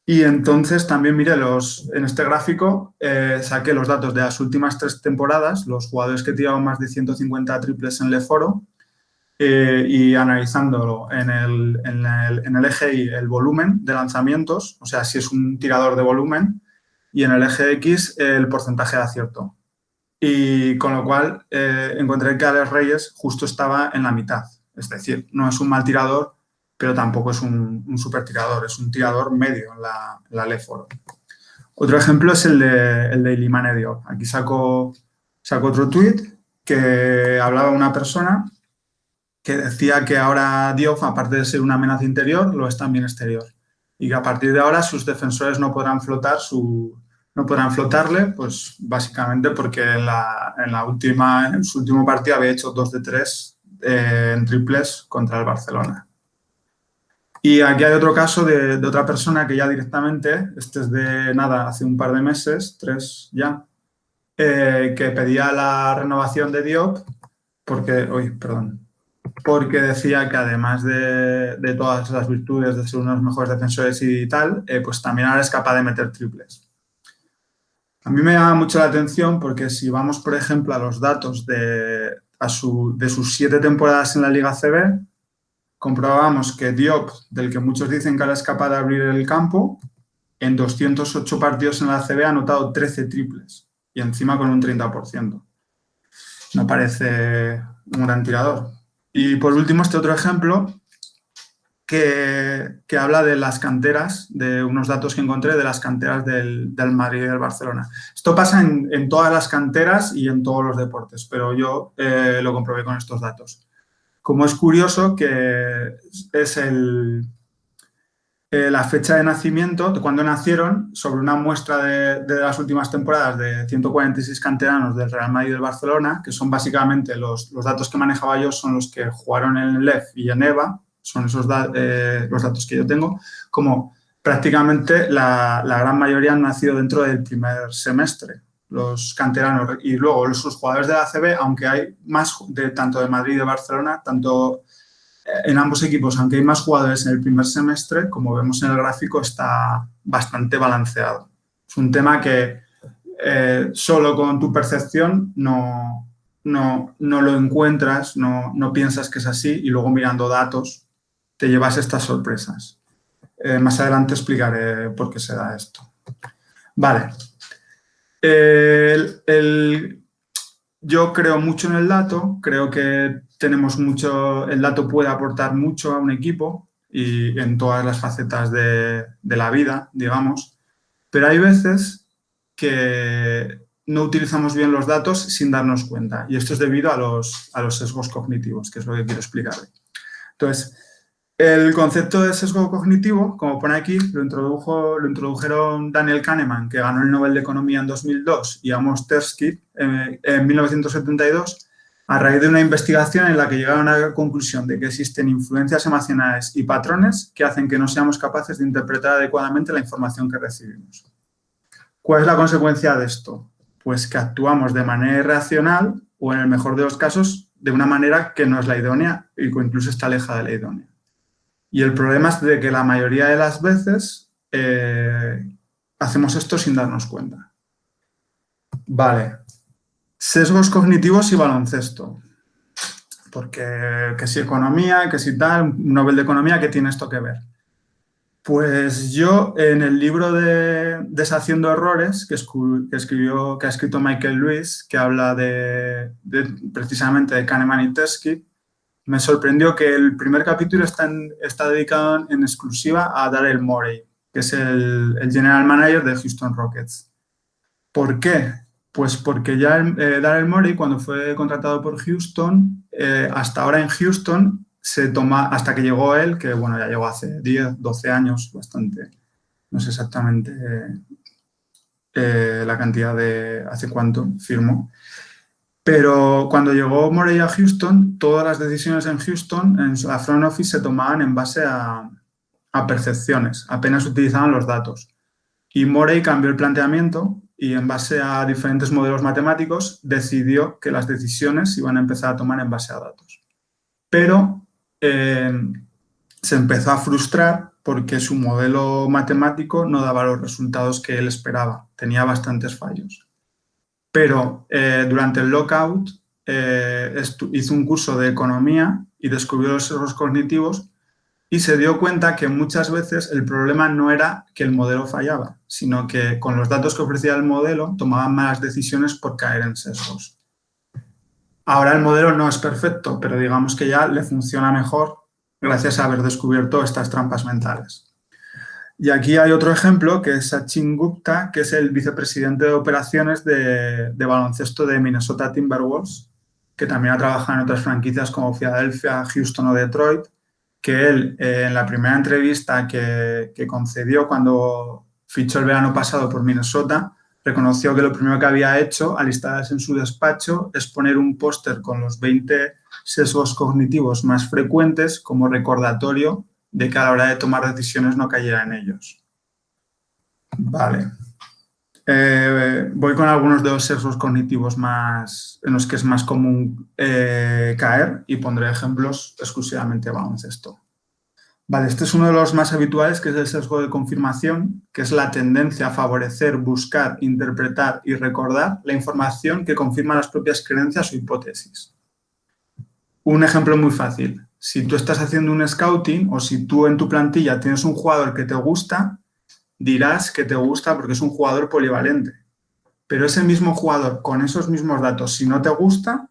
Y entonces también miré en este gráfico, saqué los datos de las últimas 3 temporadas, los jugadores que tiraban más de 150 triples en Leforo, y analizándolo en el eje Y el volumen de lanzamientos, o sea, si es un tirador de volumen, y en el eje X el porcentaje de acierto. Y con lo cual encontré que Alex Reyes justo estaba en la mitad. Es decir, no es un mal tirador, pero tampoco es un super tirador, es un tirador medio en la Leforo. Otro ejemplo es el de Illimane Diop. Aquí saco otro tuit que hablaba una persona que decía que ahora Diop, aparte de ser una amenaza interior, lo es también exterior. Y que a partir de ahora sus defensores no podrán flotarle, pues básicamente porque en su último partido había hecho 2 de 3 en triples contra el Barcelona. Y aquí hay otro caso de otra persona que ya directamente, este es de nada, hace un par de meses, 3 ya, que pedía la renovación de Diop porque decía que además de todas las virtudes de ser uno de los mejores defensores y tal, pues también ahora es capaz de meter triples. A mí me llama mucho la atención porque si vamos, por ejemplo, a los datos de sus 7 temporadas en la Liga ACB, comprobamos que Diop, del que muchos dicen que ahora es capaz de abrir el campo, en 208 partidos en la ACB ha anotado 13 triples y encima con un 30%. no parece un gran tirador. Y por último, este otro ejemplo que habla de las canteras, de unos datos que encontré de las canteras del Madrid y del Barcelona. Esto pasa en todas las canteras y en todos los deportes, pero yo lo comprobé con estos datos. Como es curioso que es la fecha de nacimiento, de cuando nacieron, sobre una muestra de las últimas temporadas de 146 canteranos del Real Madrid y del Barcelona, que son básicamente los datos que manejaba yo, son los que jugaron en LEF y en EVA, son esos los datos que yo tengo, como prácticamente la gran mayoría han nacido dentro del primer semestre, los canteranos. Y luego sus jugadores de la ACB, aunque hay más tanto de Madrid y de Barcelona, tanto en ambos equipos, aunque hay más jugadores en el primer semestre, como vemos en el gráfico, está bastante balanceado. Es un tema que solo con tu percepción no lo encuentras, no piensas que es así y luego mirando datos te llevas estas sorpresas. Más adelante explicaré por qué se da esto. Vale. Yo creo mucho en el dato, creo que el dato puede aportar mucho a un equipo y en todas las facetas de la vida, digamos, pero hay veces que no utilizamos bien los datos sin darnos cuenta y esto es debido a los sesgos cognitivos, que es lo que quiero explicar. Entonces, el concepto de sesgo cognitivo, como pone aquí, lo introdujeron Daniel Kahneman, que ganó el Nobel de Economía en 2002, y Amos Tversky en 1972, a raíz de una investigación en la que llegaron a la conclusión de que existen influencias emocionales y patrones que hacen que no seamos capaces de interpretar adecuadamente la información que recibimos. ¿Cuál es la consecuencia de esto? Pues que actuamos de manera irracional o, en el mejor de los casos, de una manera que no es la idónea y que incluso está alejada de la idónea. Y el problema es de que la mayoría de las veces hacemos esto sin darnos cuenta. Vale. Sesgos cognitivos y baloncesto. Porque que si economía, que si tal, un Nobel de Economía, ¿qué tiene esto que ver? Pues yo en el libro de Deshaciendo Errores que ha escrito Michael Lewis, que habla precisamente de Kahneman y Tversky, me sorprendió que el primer capítulo está dedicado en exclusiva a Daryl Morey, que es el general manager de Houston Rockets. ¿Por qué? Pues porque ya Daryl Morey, cuando fue contratado por Houston, hasta ahora en Houston hasta que llegó él, que bueno, ya llegó hace 10, 12 años, bastante, no sé exactamente la cantidad hace cuánto firmó. Pero cuando llegó Morey a Houston, todas las decisiones en Houston, en la front office, se tomaban en base a percepciones, apenas utilizaban los datos. Y Morey cambió el planteamiento y en base a diferentes modelos matemáticos decidió que las decisiones se iban a empezar a tomar en base a datos. Pero se empezó a frustrar porque su modelo matemático no daba los resultados que él esperaba, tenía bastantes fallos. Pero durante el lockout hizo un curso de economía y descubrió los sesgos cognitivos y se dio cuenta que muchas veces el problema no era que el modelo fallaba, sino que con los datos que ofrecía el modelo tomaban malas decisiones por caer en sesgos. Ahora el modelo no es perfecto, pero digamos que ya le funciona mejor gracias a haber descubierto estas trampas mentales. Y aquí hay otro ejemplo, que es Sachin Gupta, que es el vicepresidente de operaciones de baloncesto de Minnesota Timberwolves, que también ha trabajado en otras franquicias como Philadelphia, Houston o Detroit, que él, en la primera entrevista que concedió cuando fichó el verano pasado por Minnesota, reconoció que lo primero que había hecho al estar en su despacho es poner un póster con los 20 sesgos cognitivos más frecuentes como recordatorio de que a la hora de tomar decisiones no cayera en ellos. Vale. Voy con algunos de los sesgos cognitivos en los que es más común caer y pondré ejemplos exclusivamente de baloncesto. Vale, este es uno de los más habituales, que es el sesgo de confirmación, que es la tendencia a favorecer, buscar, interpretar y recordar la información que confirma las propias creencias o hipótesis. Un ejemplo muy fácil. Si tú estás haciendo un scouting o si tú en tu plantilla tienes un jugador que te gusta, dirás que te gusta porque es un jugador polivalente. Pero ese mismo jugador, con esos mismos datos, si no te gusta,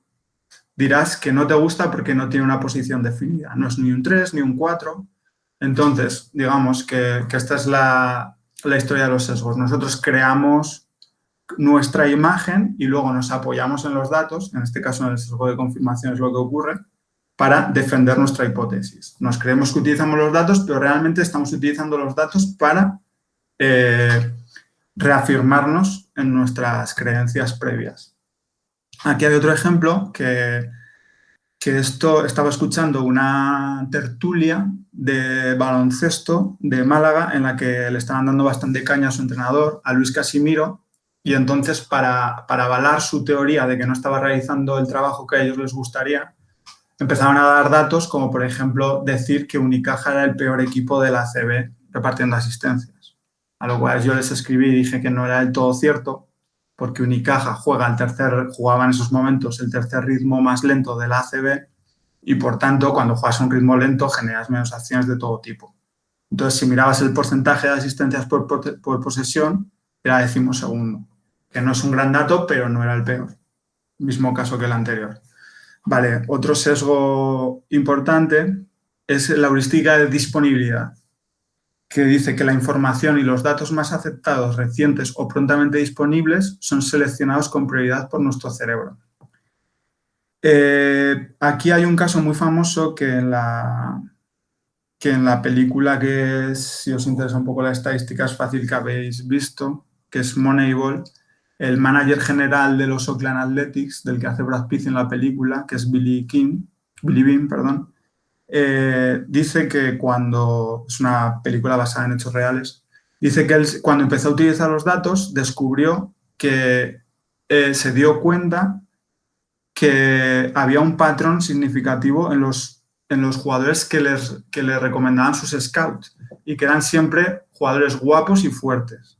dirás que no te gusta porque no tiene una posición definida. No es ni un 3 ni un 4. Entonces, digamos que esta es la historia de los sesgos. Nosotros creamos nuestra imagen y luego nos apoyamos en los datos, en este caso en el sesgo de confirmación es lo que ocurre, para defender nuestra hipótesis. Nos creemos que utilizamos los datos, pero realmente estamos utilizando los datos para reafirmarnos en nuestras creencias previas. Aquí hay otro ejemplo que estaba escuchando una tertulia de baloncesto de Málaga en la que le estaban dando bastante caña a su entrenador, a Luis Casimiro, y entonces para avalar su teoría de que no estaba realizando el trabajo que a ellos les gustaría, empezaron a dar datos como, por ejemplo, decir que Unicaja era el peor equipo de la ACB repartiendo asistencias. A lo cual yo les escribí y dije que no era del todo cierto, porque Unicaja jugaba en esos momentos el tercer ritmo más lento de la ACB y, por tanto, cuando juegas a un ritmo lento generas menos acciones de todo tipo. Entonces, si mirabas el porcentaje de asistencias por posesión, era 12º, que no es un gran dato, pero no era el peor. Mismo caso que el anterior. Vale, otro sesgo importante es la heurística de disponibilidad, que dice que la información y los datos más aceptados, recientes o prontamente disponibles son seleccionados con prioridad por nuestro cerebro. Aquí hay un caso muy famoso que en la película que si os interesa un poco la estadística es fácil que habéis visto, que es Moneyball. El manager general de los Oakland Athletics, del que hace Brad Pitt en la película, que es Billy Beane, perdón, dice que es una película basada en hechos reales, dice que él cuando empezó a utilizar los datos descubrió que se dio cuenta que había un patrón significativo en los jugadores que le recomendaban sus scouts y que eran siempre jugadores guapos y fuertes.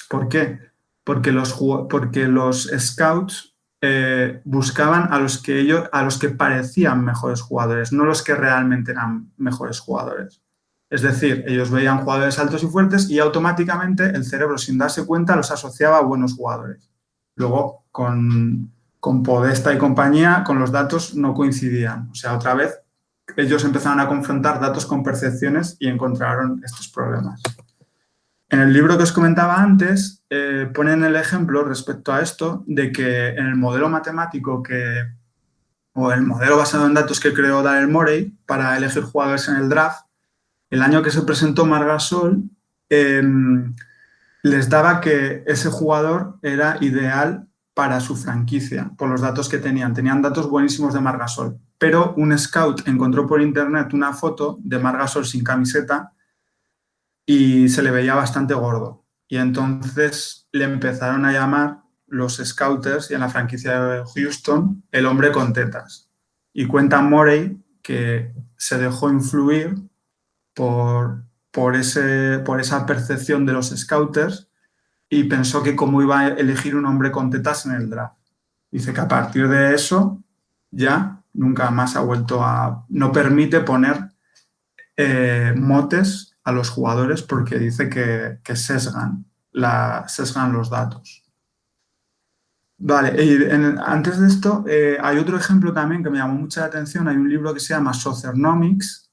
¿Por qué? Porque los scouts buscaban a los que parecían mejores jugadores, no los que realmente eran mejores jugadores. Es decir, ellos veían jugadores altos y fuertes y automáticamente el cerebro, sin darse cuenta, los asociaba a buenos jugadores. Luego, con Podesta y compañía, con los datos no coincidían. O sea, otra vez, ellos empezaron a confrontar datos con percepciones y encontraron estos problemas. En el libro que os comentaba antes, ponen el ejemplo respecto a esto de que en el modelo matemático o el modelo basado en datos que creó Daryl Morey para elegir jugadores en el draft, el año que se presentó Marc Gasol, les daba que ese jugador era ideal para su franquicia, por los datos que tenían. Tenían datos buenísimos de Marc Gasol, pero un scout encontró por internet una foto de Marc Gasol sin camiseta y se le veía bastante gordo. Y entonces le empezaron a llamar los scouters y en la franquicia de Houston el hombre con tetas. Y cuenta Morey que se dejó influir por esa percepción de los scouters y pensó que cómo iba a elegir un hombre con tetas en el draft. Dice que a partir de eso ya nunca más ha vuelto no permite poner motes a los jugadores porque dice que sesgan los datos. Vale, y antes de esto hay otro ejemplo también que me llamó mucha atención. Hay un libro que se llama Sociernomics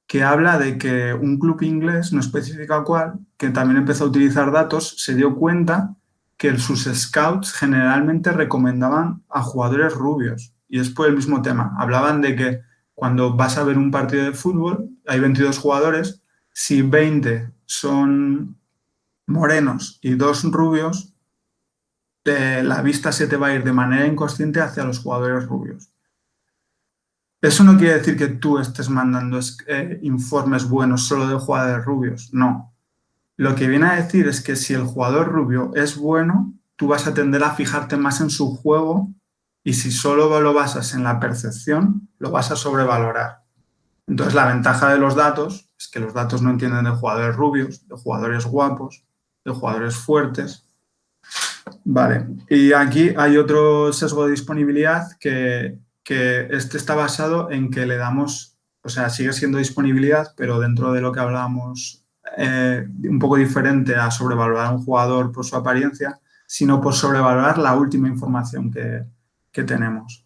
que habla de que un club inglés, no especifica cuál, que también empezó a utilizar datos, se dio cuenta que sus scouts generalmente recomendaban a jugadores rubios. Y es por el mismo tema. Hablaban de que cuando vas a ver un partido de fútbol, hay 22 jugadores, si 20 son morenos y 2 rubios, la vista se te va a ir de manera inconsciente hacia los jugadores rubios. Eso no quiere decir que tú estés mandando informes buenos solo de jugadores rubios, no. Lo que viene a decir es que si el jugador rubio es bueno, tú vas a tender a fijarte más en su juego y si solo lo basas en la percepción, lo vas a sobrevalorar. Entonces, la ventaja de los datos es que los datos no entienden de jugadores rubios, de jugadores guapos, de jugadores fuertes. Vale, y aquí hay otro sesgo de disponibilidad que este está basado en que le damos, o sea, sigue siendo disponibilidad, pero dentro de lo que hablábamos, un poco diferente a sobrevalorar a un jugador por su apariencia, sino por sobrevalorar la última información que tenemos.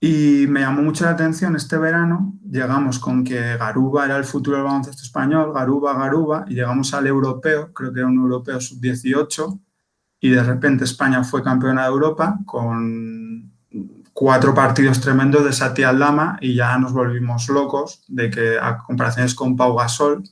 Y me llamó mucho la atención este verano, llegamos con que Garuba era el futuro del baloncesto español, Garuba, y llegamos al europeo, creo que era un europeo sub-18, y de repente España fue campeona de Europa con 4 partidos tremendos de Sati Aldama y ya nos volvimos locos de que a comparaciones con Pau Gasol.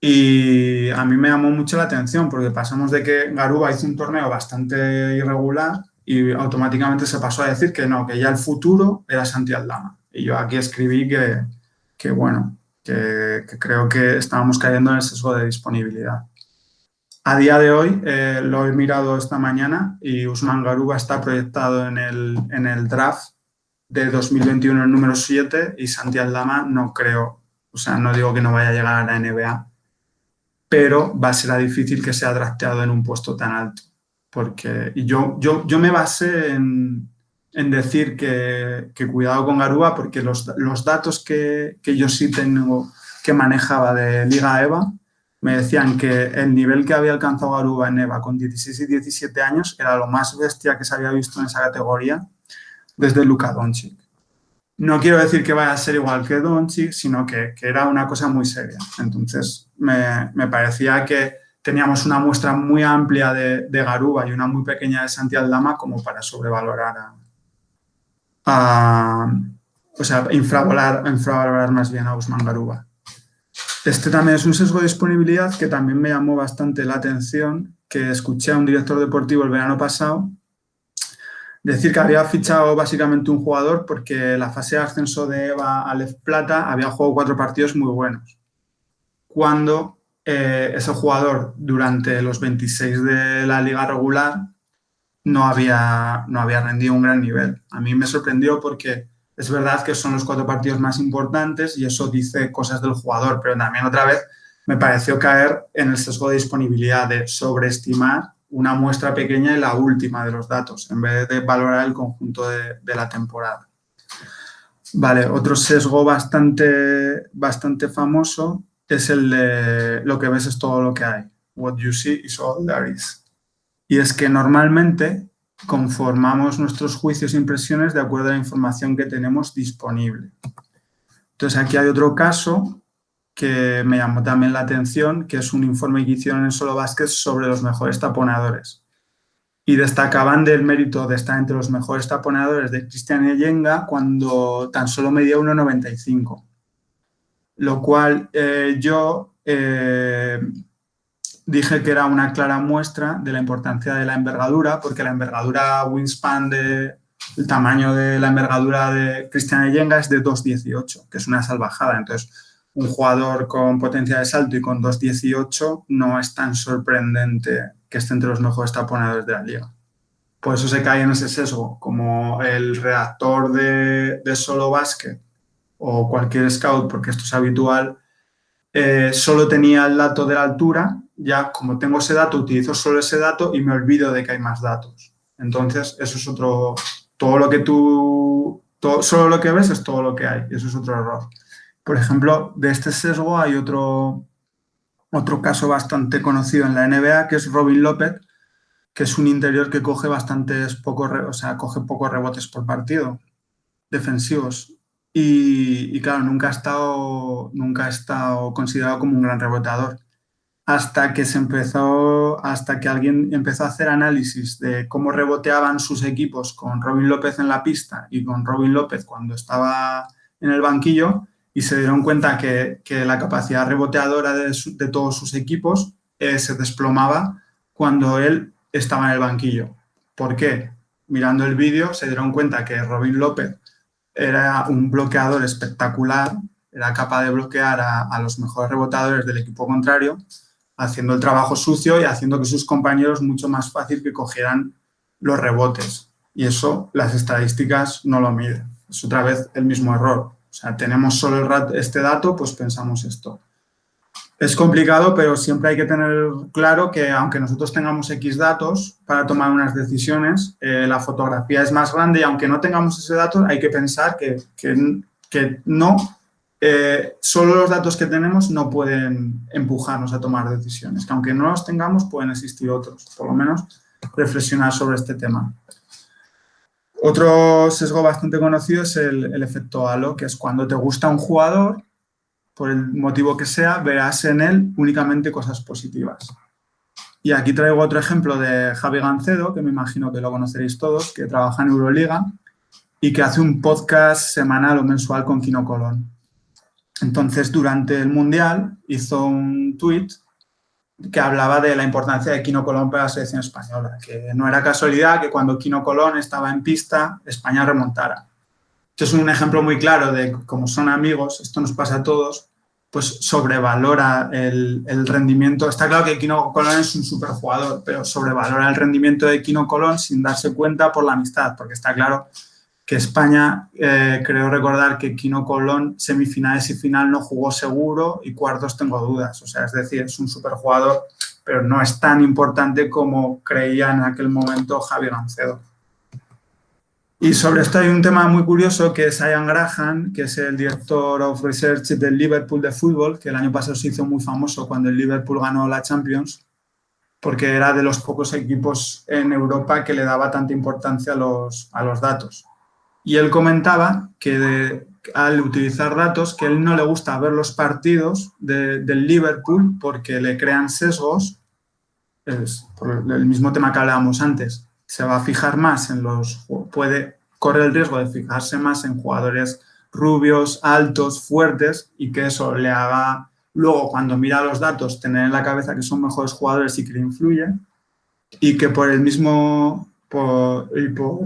Y a mí me llamó mucho la atención porque pasamos de que Garuba hizo un torneo bastante irregular y automáticamente se pasó a decir que no, que ya el futuro era Santi Aldama. Y yo aquí escribí que bueno, que creo que estábamos cayendo en el sesgo de disponibilidad. A día de hoy, lo he mirado esta mañana y Usman Garuba está proyectado en el draft de 2021, el número 7, y Santi Aldama no creo, o sea, no digo que no vaya a llegar a la NBA, pero va a ser difícil que sea drafteado en un puesto tan alto. Porque yo me basé en decir que cuidado con Garuba porque los datos que yo sí tengo que manejaba de Liga EVA me decían que el nivel que había alcanzado Garuba en EVA con 16 y 17 años era lo más bestia que se había visto en esa categoría desde Luka Doncic. No quiero decir que vaya a ser igual que Doncic, sino que era una cosa muy seria. Entonces, me parecía que teníamos una muestra muy amplia de Garuba y una muy pequeña de Santi Aldama como para sobrevalorar o sea, infravalorar más bien a Usman Garuba. Este también es un sesgo de disponibilidad que también me llamó bastante la atención, que escuché a un director deportivo el verano pasado decir que había fichado básicamente un jugador porque la fase de ascenso de EVA a Lef Plata había jugado 4 partidos muy buenos. Cuando ese jugador durante los 26 de la liga regular no había rendido un gran nivel. A mí me sorprendió porque es verdad que son los 4 partidos más importantes y eso dice cosas del jugador, pero también otra vez me pareció caer en el sesgo de disponibilidad de sobreestimar una muestra pequeña y la última de los datos, en vez de valorar el conjunto de la temporada. Vale, otro sesgo bastante famoso es el de lo que ves es todo lo que hay. What you see is all there is. Y es que normalmente conformamos nuestros juicios e impresiones de acuerdo a la información que tenemos disponible. Entonces aquí hay otro caso que me llamó también la atención, que es un informe que hicieron en Solo Básquet sobre los mejores taponadores. Y destacaban del mérito de estar entre los mejores taponadores de Christian Eyenga cuando tan solo medía 1,95. Lo cual yo dije que era una clara muestra de la importancia de la envergadura, porque la envergadura wingspan el tamaño de la envergadura de Christian Eyenga es de 2,18, que es una salvajada. Entonces, un jugador con potencia de salto y con 2,18 no es tan sorprendente que esté entre los mejores taponadores de la liga. Por eso se cae en ese sesgo, como el redactor de Solo Básquet o cualquier scout, porque esto es habitual, solo tenía el dato de la altura, ya como tengo ese dato, utilizo solo ese dato y me olvido de que hay más datos. Entonces, eso es otro, solo lo que ves es todo lo que hay, y eso es otro error. Por ejemplo, de este sesgo hay otro caso bastante conocido en la NBA, que es Robin López, que es un interior que coge coge pocos rebotes por partido defensivos. Y claro, nunca ha estado considerado como un gran rebotador. Hasta que alguien empezó a hacer análisis de cómo reboteaban sus equipos con Robin López en la pista y con Robin López cuando estaba en el banquillo, y se dieron cuenta que la capacidad reboteadora de todos sus equipos se desplomaba cuando él estaba en el banquillo. ¿Por qué? Mirando el vídeo se dieron cuenta que Robin López era un bloqueador espectacular, era capaz de bloquear a los mejores rebotadores del equipo contrario, haciendo el trabajo sucio y haciendo que sus compañeros mucho más fácil que cogieran los rebotes. Y eso las estadísticas no lo miden. Es otra vez el mismo error. O sea, tenemos solo este dato, pues pensamos esto. Es complicado, pero siempre hay que tener claro que aunque nosotros tengamos X datos para tomar unas decisiones, la fotografía es más grande y aunque no tengamos ese dato, hay que pensar que no, solo los datos que tenemos no pueden empujarnos a tomar decisiones, que aunque no los tengamos pueden existir otros, por lo menos reflexionar sobre este tema. Otro sesgo bastante conocido es el efecto halo, que es cuando te gusta un jugador, por el motivo que sea, verás en él únicamente cosas positivas. Y aquí traigo otro ejemplo de Javi Gancedo, que me imagino que lo conoceréis todos, que trabaja en Euroliga y que hace un podcast semanal o mensual con Kino Colón. Entonces, durante el Mundial hizo un tuit que hablaba de la importancia de Kino Colón para la selección española, que no era casualidad que cuando Kino Colón estaba en pista, España remontara. Esto es un ejemplo muy claro de cómo son amigos, esto nos pasa a todos, pues sobrevalora el rendimiento. Está claro que Kino Colón es un superjugador, pero sobrevalora el rendimiento de Kino Colón sin darse cuenta por la amistad, porque está claro que España, creo recordar que Kino Colón semifinales y final no jugó seguro y cuartos tengo dudas. O sea, es decir, es un superjugador, pero no es tan importante como creía en aquel momento Javi Gancedo. Y sobre esto hay un tema muy curioso que es Ian Graham, que es el Director of Research del Liverpool de fútbol, que el año pasado se hizo muy famoso cuando el Liverpool ganó la Champions, porque era de los pocos equipos en Europa que le daba tanta importancia a los datos. Y él comentaba que al utilizar datos, que a él no le gusta ver los partidos del Liverpool porque le crean sesgos, por el mismo tema que hablábamos antes. Se va a fijar más corre el riesgo de fijarse más en jugadores rubios, altos, fuertes, y que eso le haga luego, cuando mira los datos, tener en la cabeza que son mejores jugadores y que le influyen, y que por el mismo...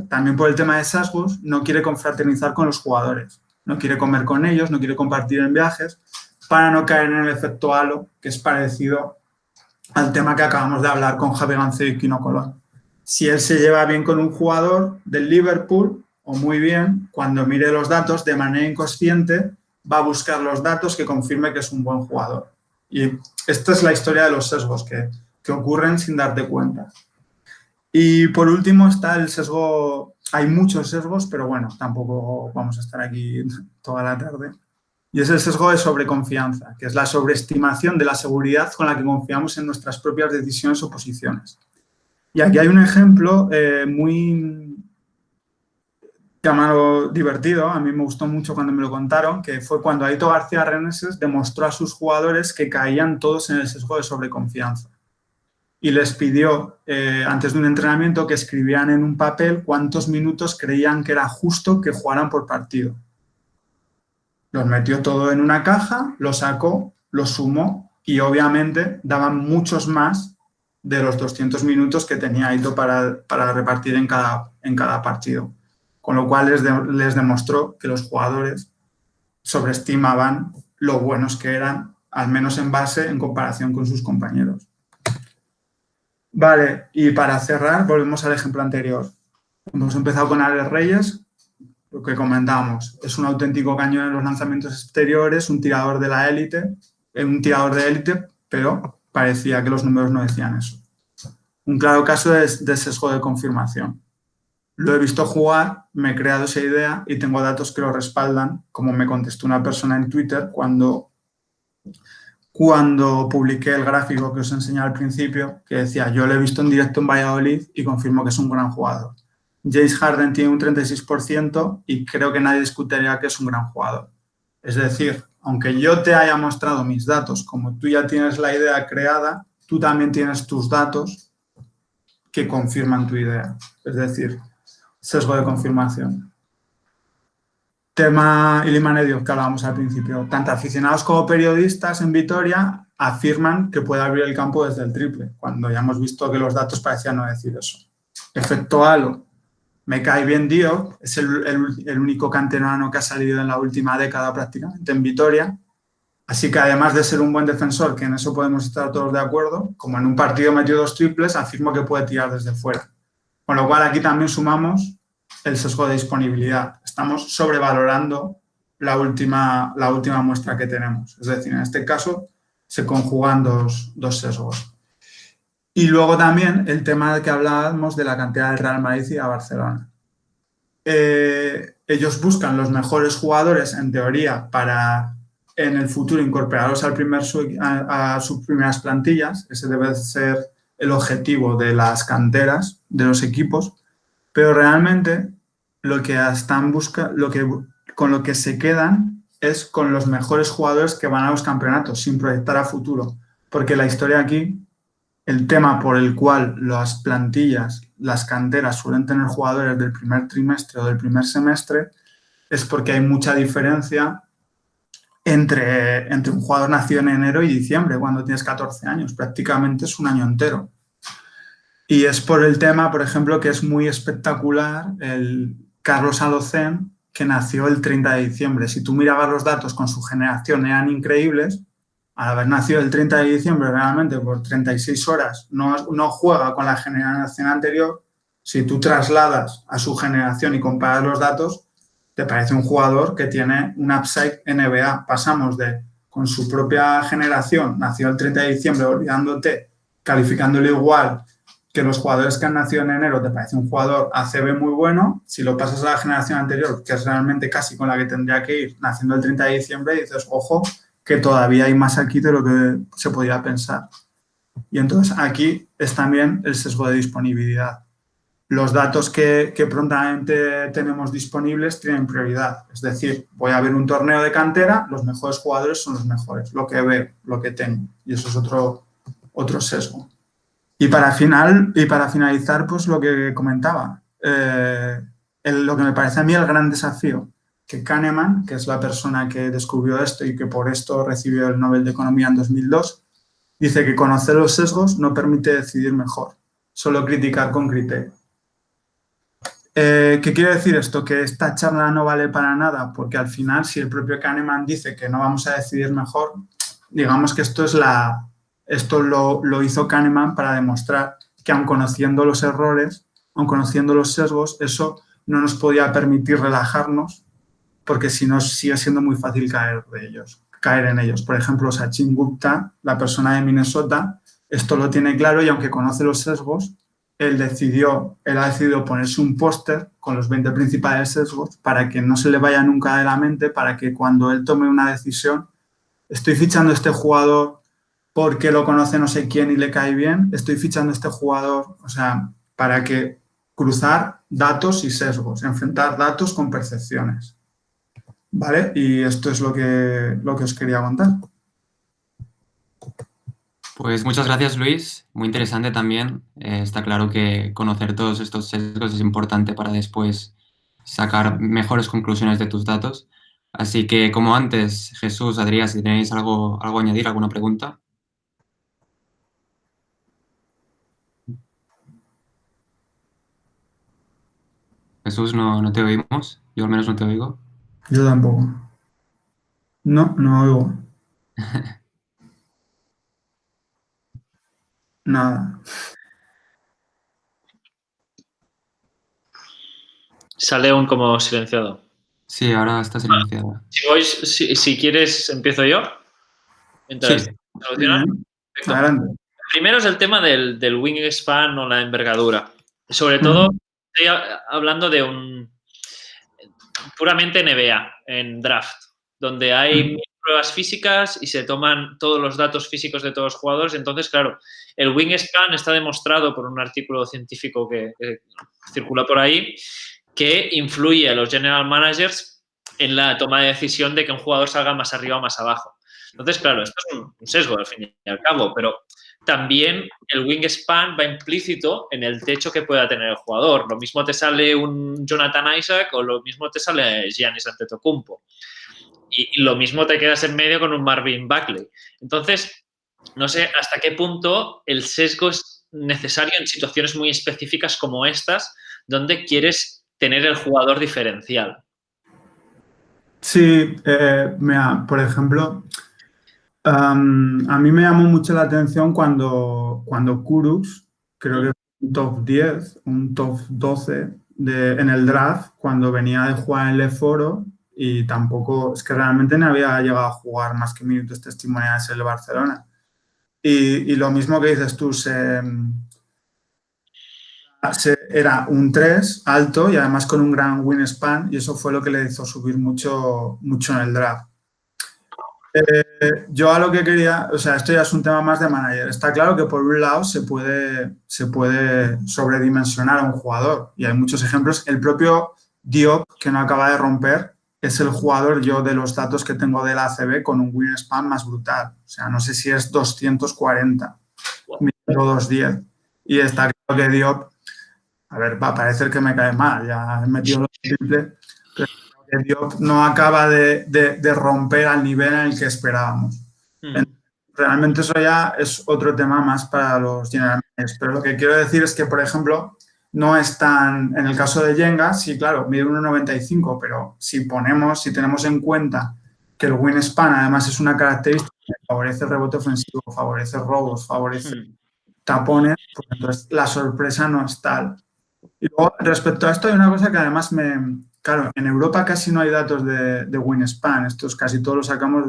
también por el tema de sesgos, no quiere confraternizar con los jugadores, no quiere comer con ellos, no quiere compartir en viajes, para no caer en el efecto halo, que es parecido al tema que acabamos de hablar con Javi Gancedo y Kino Colón. Si él se lleva bien con un jugador del Liverpool, o muy bien, cuando mire los datos de manera inconsciente, va a buscar los datos que confirme que es un buen jugador. Y esta es la historia de los sesgos que ocurren sin darte cuenta. Y por último está el sesgo, hay muchos sesgos, pero bueno, tampoco vamos a estar aquí toda la tarde. Y es el sesgo de sobreconfianza, que es la sobreestimación de la seguridad con la que confiamos en nuestras propias decisiones o posiciones. Y aquí hay un ejemplo muy llamado divertido, a mí me gustó mucho cuando me lo contaron, que fue cuando Aito García Reneses demostró a sus jugadores que caían todos en el sesgo de sobreconfianza. Y les pidió, antes de un entrenamiento, que escribieran en un papel cuántos minutos creían que era justo que jugaran por partido. Los metió todo en una caja, lo sacó, lo sumó y obviamente daban muchos más de los 200 minutos que tenía Aito para repartir en cada partido. Con lo cual les demostró que los jugadores sobreestimaban lo buenos que eran, al menos en comparación con sus compañeros. Vale, y para cerrar, volvemos al ejemplo anterior. Hemos empezado con Alex Reyes, lo que comentábamos. Es un auténtico cañón en los lanzamientos exteriores, un tirador de la élite, pero parecía que los números no decían eso. Un claro caso de sesgo de confirmación. Lo he visto jugar, me he creado esa idea y tengo datos que lo respaldan, como me contestó una persona en Twitter cuando publiqué el gráfico que os enseñé al principio, que decía, yo lo he visto en directo en Valladolid y confirmo que es un gran jugador. James Harden tiene un 36% y creo que nadie discutiría que es un gran jugador. Es decir, aunque yo te haya mostrado mis datos, como tú ya tienes la idea creada, tú también tienes tus datos que confirman tu idea. Es decir, sesgo de confirmación. Tema Iliman Ediop que hablábamos al principio. Tanto aficionados como periodistas en Vitoria afirman que puede abrir el campo desde el triple, cuando ya hemos visto que los datos parecían no decir eso. Efecto halo. Me cae bien Diop, es el único canterano que ha salido en la última década prácticamente en Vitoria. Así que además de ser un buen defensor, que en eso podemos estar todos de acuerdo, como en un partido metió 2 triples, afirmo que puede tirar desde fuera. Con lo cual aquí también sumamos el sesgo de disponibilidad. Estamos sobrevalorando la última muestra que tenemos. Es decir, en este caso se conjugan dos sesgos. Y luego también el tema de que hablábamos de la cantidad del Real Madrid y a Barcelona. Ellos buscan los mejores jugadores, en teoría, para en el futuro incorporarlos a sus primeras plantillas. Ese debe ser el objetivo de las canteras de los equipos, pero realmente lo que con lo que se quedan es con los mejores jugadores que van a los campeonatos, sin proyectar a futuro. Porque la historia aquí, el tema por el cual las plantillas, las canteras suelen tener jugadores del primer trimestre o del primer semestre, es porque hay mucha diferencia entre un jugador nacido en enero y diciembre, cuando tienes 14 años. Prácticamente es un año entero. Y es por el tema, por ejemplo, que es muy espectacular el Carlos Alocén, que nació el 30 de diciembre. Si tú mirabas los datos con su generación, eran increíbles. Al haber nacido el 30 de diciembre realmente por 36 horas, no juega con la generación anterior. Si tú trasladas a su generación y comparas los datos, te parece un jugador que tiene un upside NBA. Pasamos de, con su propia generación, nació el 30 de diciembre, olvidándote, calificándole igual que los jugadores que han nacido en enero, te parece un jugador ACB muy bueno. Si lo pasas a la generación anterior, que es realmente casi con la que tendría que ir, naciendo el 30 de diciembre, dices, ojo, que todavía hay más aquí de lo que se podría pensar. Y entonces aquí es también el sesgo de disponibilidad. Los datos que prontamente tenemos disponibles tienen prioridad. Es decir, voy a ver un torneo de cantera, los mejores jugadores son los mejores, lo que veo, lo que tengo. Y eso es otro sesgo. Y para finalizar, pues lo que comentaba, lo que me parece a mí el gran desafío, que Kahneman, que es la persona que descubrió esto y que por esto recibió el Nobel de Economía en 2002, dice que conocer los sesgos no permite decidir mejor, solo criticar con criterio. ¿Qué quiere decir esto? Que esta charla no vale para nada, porque al final, si el propio Kahneman dice que no vamos a decidir mejor, digamos que esto lo hizo Kahneman para demostrar que aun conociendo los errores, aun conociendo los sesgos, eso no nos podía permitir relajarnos, porque si no sigue siendo muy fácil caer en ellos. Por ejemplo, Sachin Gupta, la persona de Minnesota, esto lo tiene claro y aunque conoce los sesgos, él ha decidido ponerse un póster con los 20 principales sesgos para que no se le vaya nunca de la mente, para que cuando él tome una decisión, estoy fichando a este jugador porque lo conoce no sé quién y le cae bien, estoy fichando a este jugador, o sea, para que cruzar datos y sesgos, enfrentar datos con percepciones. ¿Vale? Y esto es lo que os quería contar. Pues muchas gracias, Luis. Muy interesante también. Está claro que conocer todos estos sesgos es importante para después sacar mejores conclusiones de tus datos. Así que, como antes, Jesús, Adrián, si tenéis algo a añadir, alguna pregunta. Jesús, no te oímos. Yo al menos no te oigo. Yo tampoco. No oigo. Nada. Sale un como silenciado. Sí, ahora está silenciado. Si quieres, empiezo yo. Mientras Sí. Adelante. Primero es el tema del wingspan o la envergadura. Sobre todo, estoy hablando de un puramente NBA, en draft, donde hay pruebas físicas y se toman todos los datos físicos de todos los jugadores. Entonces, claro, el wingspan está demostrado por un artículo científico que circula por ahí, que influye a los general managers en la toma de decisión de que un jugador salga más arriba o más abajo. Entonces, claro, esto es un sesgo al fin y al cabo, pero también el wingspan va implícito en el techo que pueda tener el jugador. Lo mismo te sale un Jonathan Isaac o lo mismo te sale Giannis Antetokounmpo. Y lo mismo te quedas en medio con un Marvin Bagley. Entonces, no sé hasta qué punto el sesgo es necesario en situaciones muy específicas como estas, donde quieres tener el jugador diferencial. Sí, mira, por ejemplo, a mí me llamó mucho la atención cuando Kurucs, creo que fue un top 10, un top 12 en el draft, cuando venía de jugar en el Foro y tampoco, es que realmente no había llegado a jugar más que minutos testimoniales en el Barcelona. Y lo mismo que dices tú, era un 3 alto y además con un gran wingspan y eso fue lo que le hizo subir mucho en el draft. Yo a lo que quería, o sea, esto ya es un tema más de manager. Está claro que por un lado se puede sobredimensionar a un jugador y hay muchos ejemplos. El propio Diop, que no acaba de romper, es el jugador, yo de los datos que tengo de la ACB, con un wingspan más brutal. O sea, no sé si es 240, o 210. Y está claro que Diop, a ver, va a parecer que me cae mal, ya he metido lo simple, pero que Diop no acaba de romper al nivel en el que esperábamos. Realmente eso ya es otro tema más para los general managers, pero lo que quiero decir es que, por ejemplo, no es tan, en el caso de Yenga, sí, claro, mide 1,95, pero si tenemos en cuenta que el wingspan además es una característica que favorece el rebote ofensivo, favorece robos, favorece tapones, pues entonces la sorpresa no es tal. Y luego, respecto a esto, hay una cosa que además claro, en Europa casi no hay datos de wingspan, estos casi todos los sacamos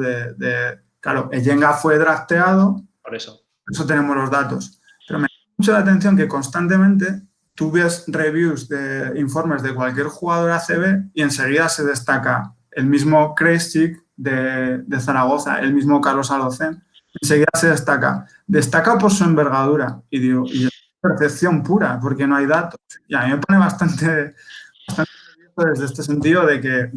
claro, Yenga fue drafteado, por eso tenemos los datos, pero me llama mucho la atención que constantemente tú ves reviews de informes de cualquier jugador ACB y enseguida se destaca el mismo Krejcik de Zaragoza, el mismo Carlos Alocén, enseguida se destaca por su envergadura y digo, y es percepción pura porque no hay datos. Y a mí me pone bastante desde este sentido de que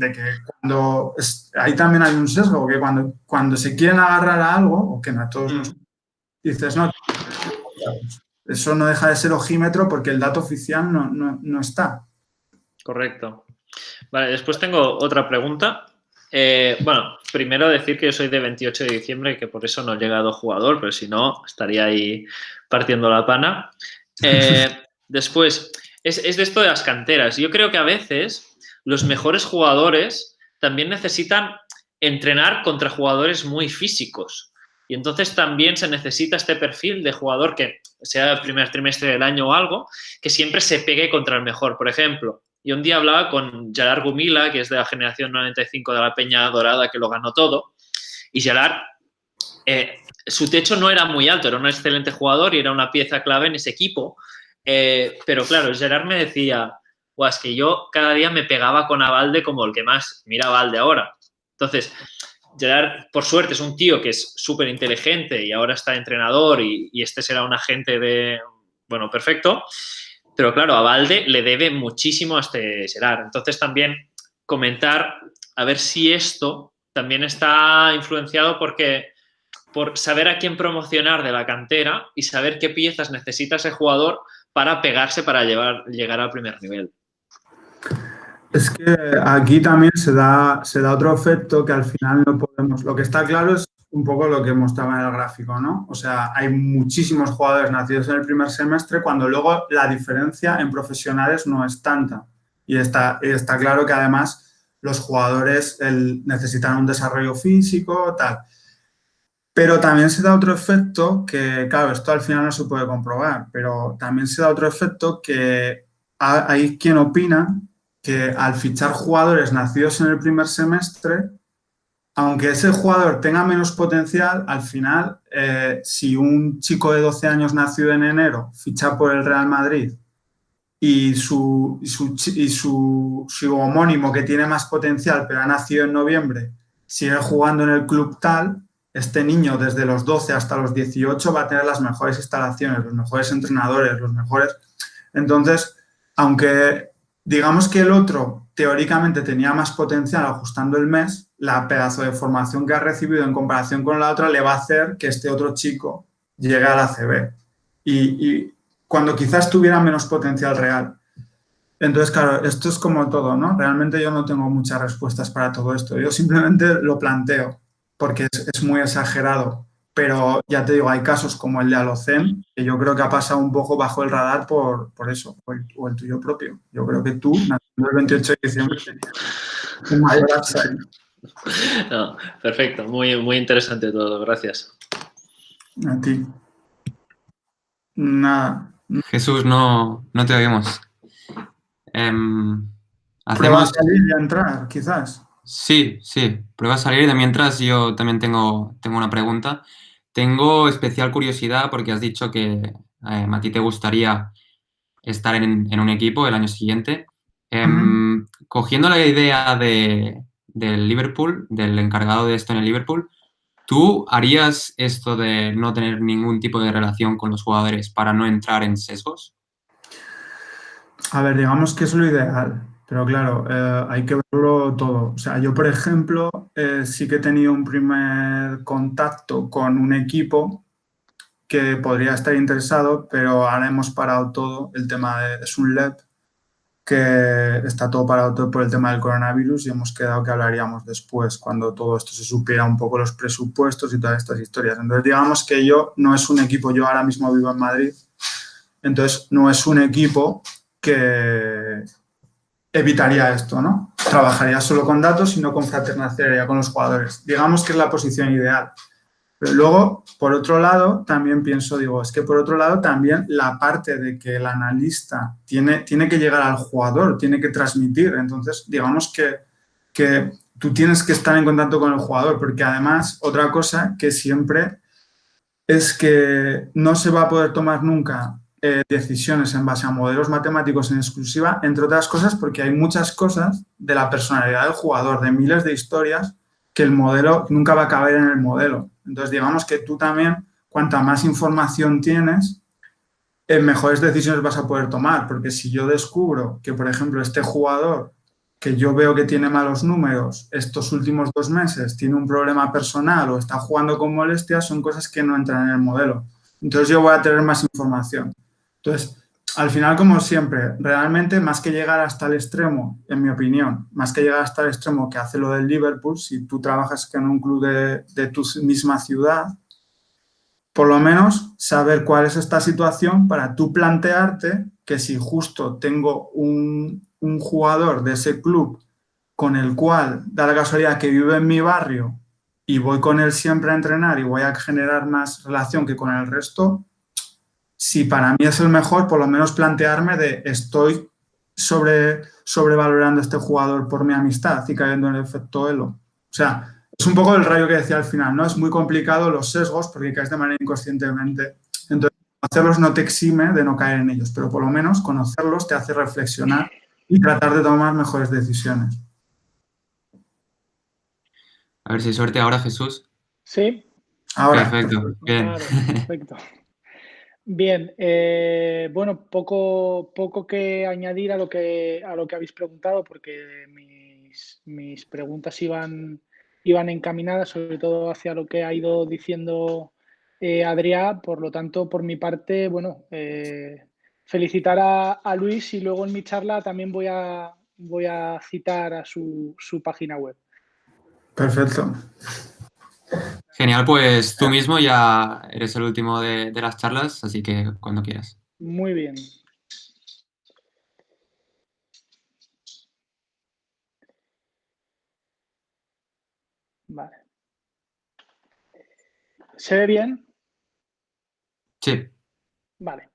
cuando ahí también hay un sesgo, que cuando se quieren agarrar a algo, o que a todos nos dices, no, eso no deja de ser ojímetro porque el dato oficial no está. Correcto. Vale, después tengo otra pregunta. Bueno, primero decir que yo soy de 28 de diciembre y que por eso no he llegado jugador, pero si no, estaría ahí partiendo la pana. Después, es de esto de las canteras. Yo creo que a veces los mejores jugadores también necesitan entrenar contra jugadores muy físicos. Y entonces también se necesita este perfil de jugador que sea el primer trimestre del año o algo, que siempre se pegue contra el mejor. Por ejemplo, yo un día hablaba con Gerard Gumila, que es de la generación 95 de la Peña Dorada, que lo ganó todo, y Gerard, su techo no era muy alto, era un excelente jugador y era una pieza clave en ese equipo, pero claro, Gerard me decía, es que yo cada día me pegaba con Abalde como el que más, mira Abalde ahora. Entonces, Gerard, por suerte, es un tío que es súper inteligente y ahora está entrenador y este será un agente bueno, perfecto. Pero claro, a Abalde le debe muchísimo a este Gerard. Entonces también comentar a ver si esto también está influenciado por saber a quién promocionar de la cantera y saber qué piezas necesita ese jugador para pegarse para llegar al primer nivel. Es que aquí también se da otro efecto que al final no podemos. Lo que está claro es un poco lo que mostraba en el gráfico, ¿no? O sea, hay muchísimos jugadores nacidos en el primer semestre cuando luego la diferencia en profesionales no es tanta. Y está claro que además los jugadores necesitan un desarrollo físico, tal. Pero también se da otro efecto que, claro, esto al final no se puede comprobar, pero también se da otro efecto que hay quien opina que al fichar jugadores nacidos en el primer semestre, aunque ese jugador tenga menos potencial, al final, si un chico de 12 años nacido en enero ficha por el Real Madrid y su homónimo que tiene más potencial pero ha nacido en noviembre sigue jugando en el club tal, este niño desde los 12 hasta los 18 va a tener las mejores instalaciones, los mejores entrenadores, los mejores... Entonces, aunque digamos que el otro teóricamente tenía más potencial ajustando el mes, la pedazo de formación que ha recibido en comparación con la otra le va a hacer que este otro chico llegue a la ACB. Y cuando quizás tuviera menos potencial real. Entonces, claro, esto es como todo, ¿no? Realmente yo no tengo muchas respuestas para todo esto. Yo simplemente lo planteo porque es muy exagerado. Pero ya te digo, hay casos como el de Alocén, que yo creo que ha pasado un poco bajo el radar por eso, o el tuyo propio. Yo creo que tú, naciendo el 28 de diciembre, tenías un mayor upside. No, perfecto, muy, muy interesante todo, gracias. A ti. Nada. Jesús, no te oímos. ¿Prueba a salir y a entrar, quizás? Sí, prueba a salir. De mientras yo también tengo una pregunta. Tengo especial curiosidad porque has dicho que a ti te gustaría estar en un equipo el año siguiente. Cogiendo la idea del Liverpool, del encargado de esto en el Liverpool, ¿tú harías esto de no tener ningún tipo de relación con los jugadores para no entrar en sesgos? A ver, digamos que es lo ideal. Pero claro, hay que verlo todo. O sea, yo, por ejemplo, sí que he tenido un primer contacto con un equipo que podría estar interesado, pero ahora hemos parado todo. El tema es un LEP que está todo parado todo por el tema del coronavirus y hemos quedado que hablaríamos después, cuando todo esto se supiera un poco los presupuestos y todas estas historias. Entonces, digamos que yo no es un equipo, yo ahora mismo vivo en Madrid, entonces no es un equipo que evitaría esto, ¿no? Trabajaría solo con datos y no confraternizaría con los jugadores. Digamos que es la posición ideal. Pero luego, por otro lado, también pienso, digo, es que por otro lado también la parte de que el analista tiene que llegar al jugador, tiene que transmitir. Entonces, digamos que tú tienes que estar en contacto con el jugador, porque además, otra cosa que siempre es que no se va a poder tomar nunca decisiones en base a modelos matemáticos en exclusiva, entre otras cosas porque hay muchas cosas de la personalidad del jugador, de miles de historias, que el modelo nunca va a caber en el modelo. Entonces, digamos que tú también, cuanta más información tienes, mejores decisiones vas a poder tomar, porque si yo descubro que, por ejemplo, este jugador que yo veo que tiene malos números estos últimos 2 meses, tiene un problema personal o está jugando con molestias, son cosas que no entran en el modelo. Entonces yo voy a tener más información. Entonces, al final, como siempre, realmente más que llegar hasta el extremo, en mi opinión, más que llegar hasta el extremo que hace lo del Liverpool, si tú trabajas en un club de tu misma ciudad, por lo menos saber cuál es esta situación para tú plantearte que si justo tengo un jugador de ese club con el cual da la casualidad que vive en mi barrio y voy con él siempre a entrenar y voy a generar más relación que con el resto, si para mí es el mejor, por lo menos plantearme de estoy sobrevalorando a este jugador por mi amistad y cayendo en el efecto Elo. O sea, es un poco el rayo que decía al final, ¿no? Es muy complicado los sesgos porque caes de manera inconscientemente. Entonces, hacerlos no te exime de no caer en ellos, pero por lo menos conocerlos te hace reflexionar y tratar de tomar mejores decisiones. A ver si hay suerte ahora, Jesús. Sí, Ahora, Perfecto, bien. claro, perfecto. Bien, bueno, poco que añadir a lo que habéis preguntado, porque mis preguntas iban encaminadas, sobre todo hacia lo que ha ido diciendo Adrià. Por lo tanto, por mi parte, bueno, felicitar a Luis, y luego en mi charla también voy a citar a su página web. perfecto. Genial, pues tú mismo ya eres el último de las charlas, así que cuando quieras. Muy bien. Vale. ¿Se ve bien? Sí, Vale.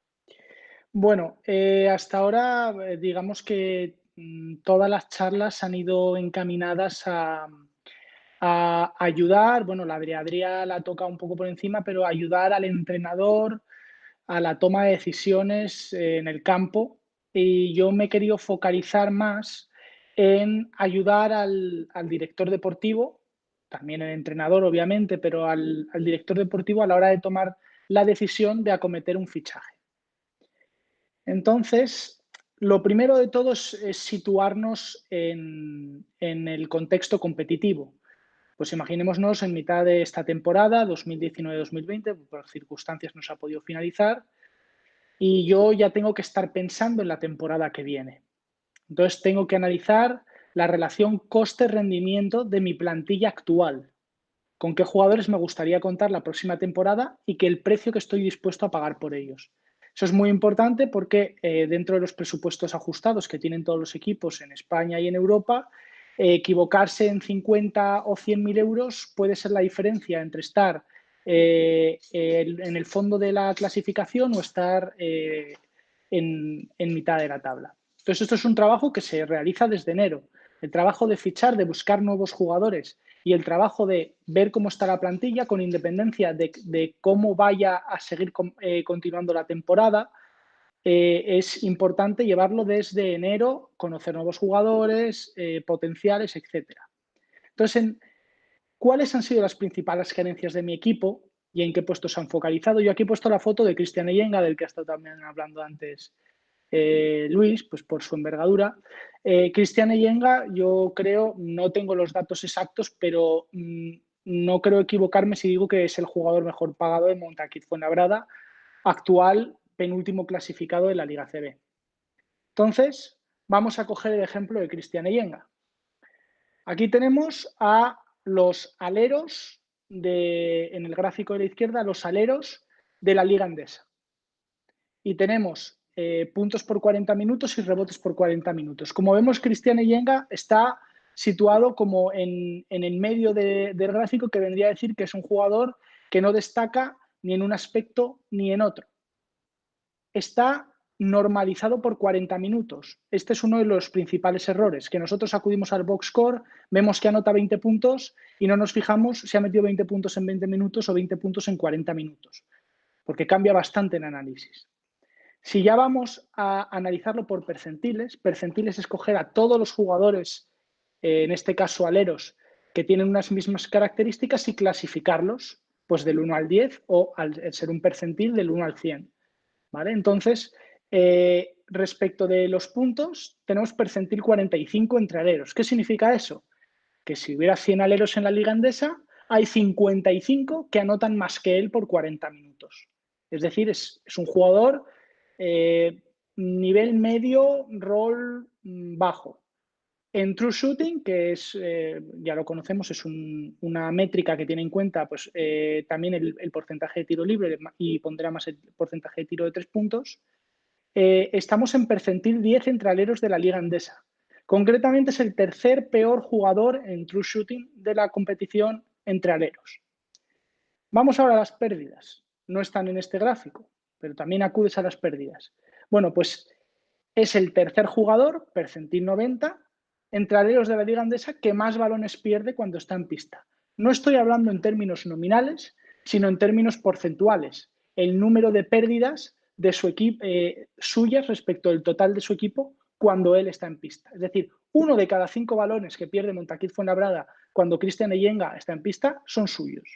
Bueno, hasta ahora digamos que todas las charlas han ido encaminadas a ayudar, bueno, la de Adrià la toca un poco por encima, pero ayudar al entrenador a la toma de decisiones en el campo, y yo me he querido focalizar más en ayudar al director deportivo, también el entrenador obviamente, pero al director deportivo a la hora de tomar la decisión de acometer un fichaje. Entonces, lo primero de todo es situarnos en el contexto competitivo. Pues imaginémonos en mitad de esta temporada, 2019-2020, por circunstancias no se ha podido finalizar, y yo ya tengo que estar pensando en la temporada que viene. Entonces, tengo que analizar la relación coste-rendimiento de mi plantilla actual, con qué jugadores me gustaría contar la próxima temporada y que el precio que estoy dispuesto a pagar por ellos. Eso es muy importante porque dentro de los presupuestos ajustados que tienen todos los equipos en España y en Europa, equivocarse en 50 o 100.000 euros puede ser la diferencia entre estar en el fondo de la clasificación o estar en mitad de la tabla. Entonces, esto es un trabajo que se realiza desde enero. El trabajo de fichar, de buscar nuevos jugadores, y el trabajo de ver cómo está la plantilla con independencia de cómo vaya a seguir continuando la temporada, es importante llevarlo desde enero, conocer nuevos jugadores, potenciales, etc. Entonces, ¿cuáles han sido las principales carencias de mi equipo y en qué puestos se han focalizado? Yo aquí he puesto la foto de Cristian Eyenga, del que ha estado también hablando antes Luis, pues por su envergadura. Cristian Eyenga, yo creo, no tengo los datos exactos, pero no creo equivocarme si digo que es el jugador mejor pagado de Montaquit Fuenlabrada, actual penúltimo clasificado de la Liga CB. Entonces, vamos a coger el ejemplo de Cristian Eyenga. Aquí tenemos a los aleros, en el gráfico de la izquierda, los aleros de la Liga Endesa. Y tenemos puntos por 40 minutos y rebotes por 40 minutos. Como vemos, Cristian Eyenga está situado como en el medio del gráfico, que vendría a decir que es un jugador que no destaca ni en un aspecto ni en otro. Está normalizado por 40 minutos. Este es uno de los principales errores, que nosotros acudimos al box score, vemos que anota 20 puntos y no nos fijamos si ha metido 20 puntos en 20 minutos o 20 puntos en 40 minutos, porque cambia bastante en análisis. Si ya vamos a analizarlo por percentiles, percentiles es coger a todos los jugadores, en este caso aleros, que tienen unas mismas características y clasificarlos pues del 1 al 10 o al ser un percentil del 1 al 100. ¿Vale? Entonces, respecto de los puntos, tenemos percentil 45 entre aleros. ¿Qué significa eso? Que si hubiera 100 aleros en la Liga Endesa, hay 55 que anotan más que él por 40 minutos. Es decir, es un jugador nivel medio, rol bajo. En True Shooting, que es, ya lo conocemos, es una métrica que tiene en cuenta pues, también el porcentaje de tiro libre y pondrá más el porcentaje de tiro de 3 puntos, estamos en percentil 10 entre aleros de la Liga Endesa. Concretamente es el tercer peor jugador en True Shooting de la competición entre aleros. Vamos ahora a las pérdidas. No están en este gráfico, pero también acudes a las pérdidas. Bueno, pues es el tercer jugador, percentil 90, entre aleros de la Liga Endesa que más balones pierde cuando está en pista. No estoy hablando en términos nominales, sino en términos porcentuales. El número de pérdidas de su equipo, suyas respecto al total de su equipo cuando él está en pista. Es decir, 1 de cada 5 balones que pierde Montaquit Fuenlabrada cuando Cristian Eyenga está en pista son suyos.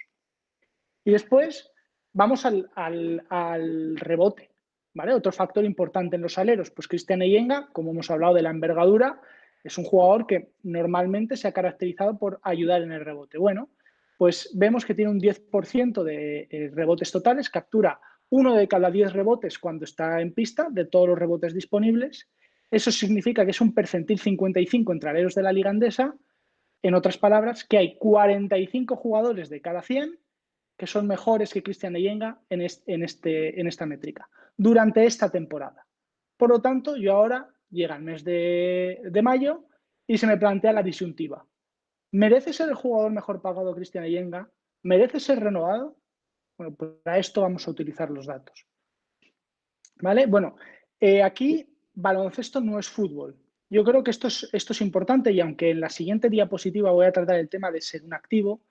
Y después vamos al rebote. ¿Vale? Otro factor importante en los aleros, pues Cristian Eyenga, como hemos hablado de la envergadura, es un jugador que normalmente se ha caracterizado por ayudar en el rebote. Bueno, pues vemos que tiene un 10% de rebotes totales, captura 1 de cada 10 rebotes cuando está en pista, de todos los rebotes disponibles. Eso significa que es un percentil 55 entre aleros de la Liga Endesa. En otras palabras, que hay 45 jugadores de cada 100 que son mejores que Cristian Eyenga en esta métrica durante esta temporada. Por lo tanto, yo ahora llega el mes de mayo y se me plantea la disyuntiva. ¿Merece ser el jugador mejor pagado Cristian Eyenga? ¿Merece ser renovado? Bueno, pues para esto vamos a utilizar los datos. ¿Vale? Bueno, aquí baloncesto no es fútbol. Yo creo que esto es importante y aunque en la siguiente diapositiva voy a tratar el tema de ser un activo,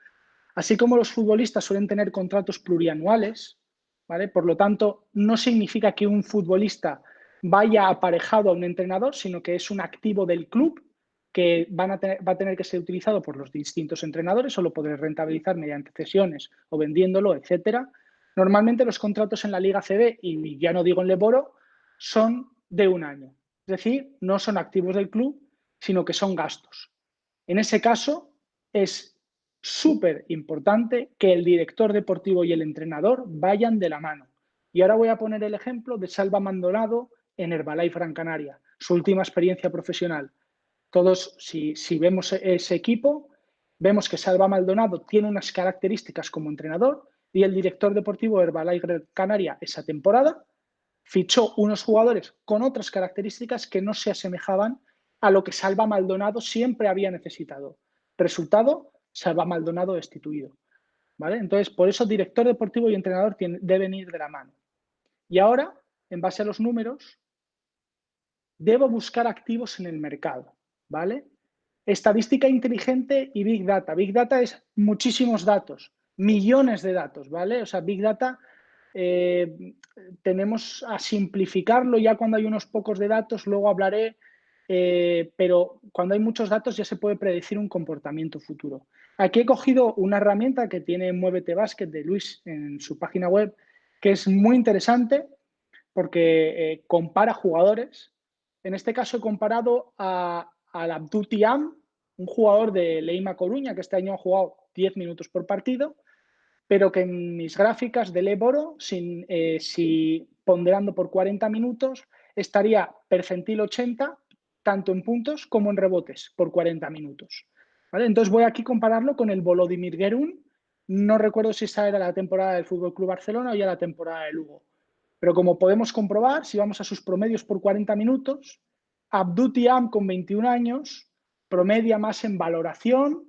así como los futbolistas suelen tener contratos plurianuales, ¿vale? Por lo tanto, no significa que un futbolista vaya aparejado a un entrenador, sino que es un activo del club que va a tener que ser utilizado por los distintos entrenadores o lo podré rentabilizar mediante cesiones o vendiéndolo, etcétera. Normalmente los contratos en la Liga CB, y ya no digo en Leboro, son de 1 año. Es decir, no son activos del club, sino que son gastos. En ese caso, es súper importante que el director deportivo y el entrenador vayan de la mano. Y ahora voy a poner el ejemplo de Salva Maldonado en Herbalife Gran Canaria, su última experiencia profesional. Todos, si vemos ese equipo, vemos que Salva Maldonado tiene unas características como entrenador y el director deportivo de Herbalife Gran Canaria esa temporada fichó unos jugadores con otras características que no se asemejaban a lo que Salva Maldonado siempre había necesitado. Resultado, Salva Maldonado destituido. ¿Vale? Entonces, por eso director deportivo y entrenador deben ir de la mano. Y ahora, en base a los números, debo buscar activos en el mercado. ¿Vale? Estadística inteligente y Big Data. Big Data es muchísimos datos, millones de datos. ¿Vale? O sea, Big Data tenemos a simplificarlo ya cuando hay unos pocos de datos, luego hablaré, pero cuando hay muchos datos ya se puede predecir un comportamiento futuro. Aquí he cogido una herramienta que tiene Muévete Básquet de Luis en su página web, que es muy interesante. porque compara jugadores. En este caso he comparado al Abdou Tiam, un jugador de Leima Coruña, que este año ha jugado 10 minutos por partido, pero que en mis gráficas del Eboro, si ponderando por 40 minutos, estaría percentil 80, tanto en puntos como en rebotes, por 40 minutos. ¿Vale? Entonces voy aquí a compararlo con el Volodymyr Gerun. No recuerdo si esa era la temporada del FC Barcelona o ya la temporada de Lugo. Pero como podemos comprobar, si vamos a sus promedios por 40 minutos, Abdou Tiam con 21 años promedia más en valoración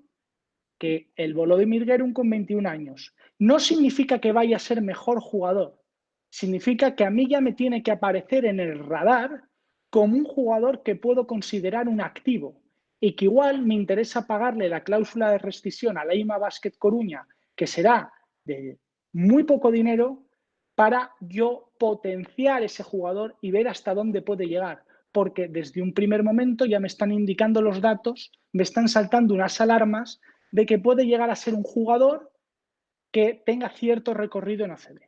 que el Volodymyr Gerun con 21 años. No significa que vaya a ser mejor jugador, significa que a mí ya me tiene que aparecer en el radar como un jugador que puedo considerar un activo y que igual me interesa pagarle la cláusula de rescisión a Leima Basket Coruña, que será de muy poco dinero, para yo potenciar ese jugador y ver hasta dónde puede llegar. Porque desde un primer momento ya me están indicando los datos, me están saltando unas alarmas de que puede llegar a ser un jugador que tenga cierto recorrido en ACB.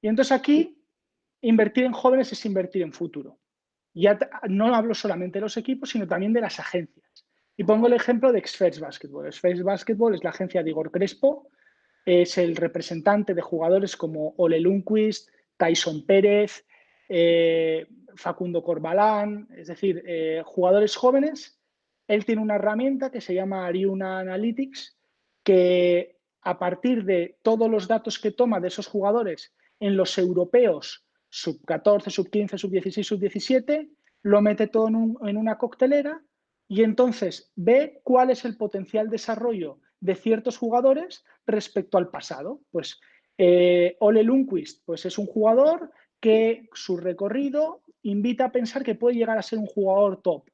Y entonces aquí, invertir en jóvenes es invertir en futuro. Ya no hablo solamente de los equipos, sino también de las agencias. Y pongo el ejemplo de Experts Basketball. Experts Basketball es la agencia de Igor Crespo, es el representante de jugadores como Ole Lundqvist, Tyson Pérez, Facundo Corbalán, es decir, jugadores jóvenes. Él tiene una herramienta que se llama Ariuna Analytics, que a partir de todos los datos que toma de esos jugadores en los europeos, sub 14, sub 15, sub 16, sub 17, lo mete todo en una coctelera y entonces ve cuál es el potencial desarrollo de ciertos jugadores respecto al pasado. Pues Ole Lundqvist pues es un jugador que su recorrido invita a pensar que puede llegar a ser un jugador top.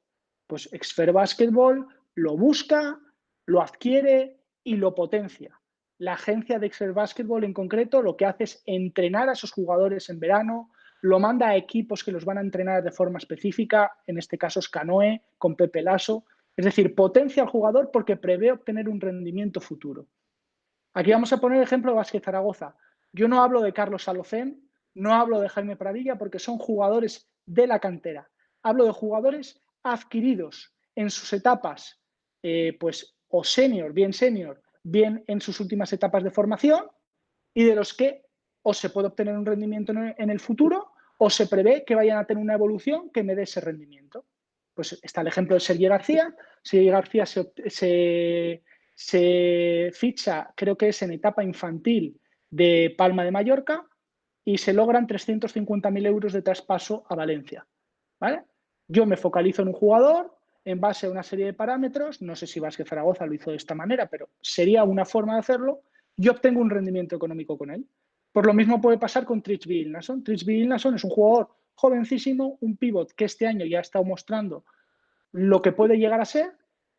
Pues Exfer Basketball lo busca, lo adquiere y lo potencia. La agencia de Exfer Basketball en concreto lo que hace es entrenar a esos jugadores en verano, lo manda a equipos que los van a entrenar de forma específica, en este caso es Canoe, con Pepe Lasso. Es decir, potencia al jugador porque prevé obtener un rendimiento futuro. Aquí vamos a poner el ejemplo de Vázquez Zaragoza. Yo no hablo de Carlos Alocén, no hablo de Jaime Pradilla porque son jugadores de la cantera. Hablo de jugadores adquiridos en sus etapas, pues o senior, bien en sus últimas etapas de formación y de los que o se puede obtener un rendimiento en el futuro o se prevé que vayan a tener una evolución que me dé ese rendimiento. Pues está el ejemplo de Sergi García. Sergi García se ficha, creo que es en etapa infantil de Palma de Mallorca y se logran 350.000 euros de traspaso a Valencia. ¿Vale? Yo me focalizo en un jugador en base a una serie de parámetros, no sé si Vázquez Zaragoza lo hizo de esta manera, pero sería una forma de hacerlo, yo obtengo un rendimiento económico con él. Por lo mismo puede pasar con Trixby Ilnason. Trixby Ilnason es un jugador jovencísimo, un pivot que este año ya ha estado mostrando lo que puede llegar a ser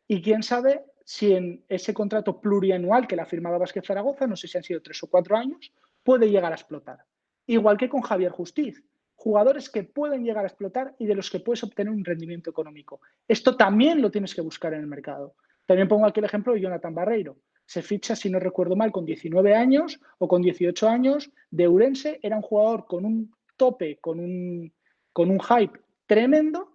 y quién sabe si en ese contrato plurianual que le ha firmado Vázquez Zaragoza, no sé si han sido 3 o 4 años, puede llegar a explotar. Igual que con Javier Justiz, jugadores que pueden llegar a explotar y de los que puedes obtener un rendimiento económico. Esto también lo tienes que buscar en el mercado. También pongo aquí el ejemplo de Jonathan Barreiro. Se ficha, si no recuerdo mal, con 19 años o con 18 años de Ourense. Era un jugador con un tope, con un hype tremendo.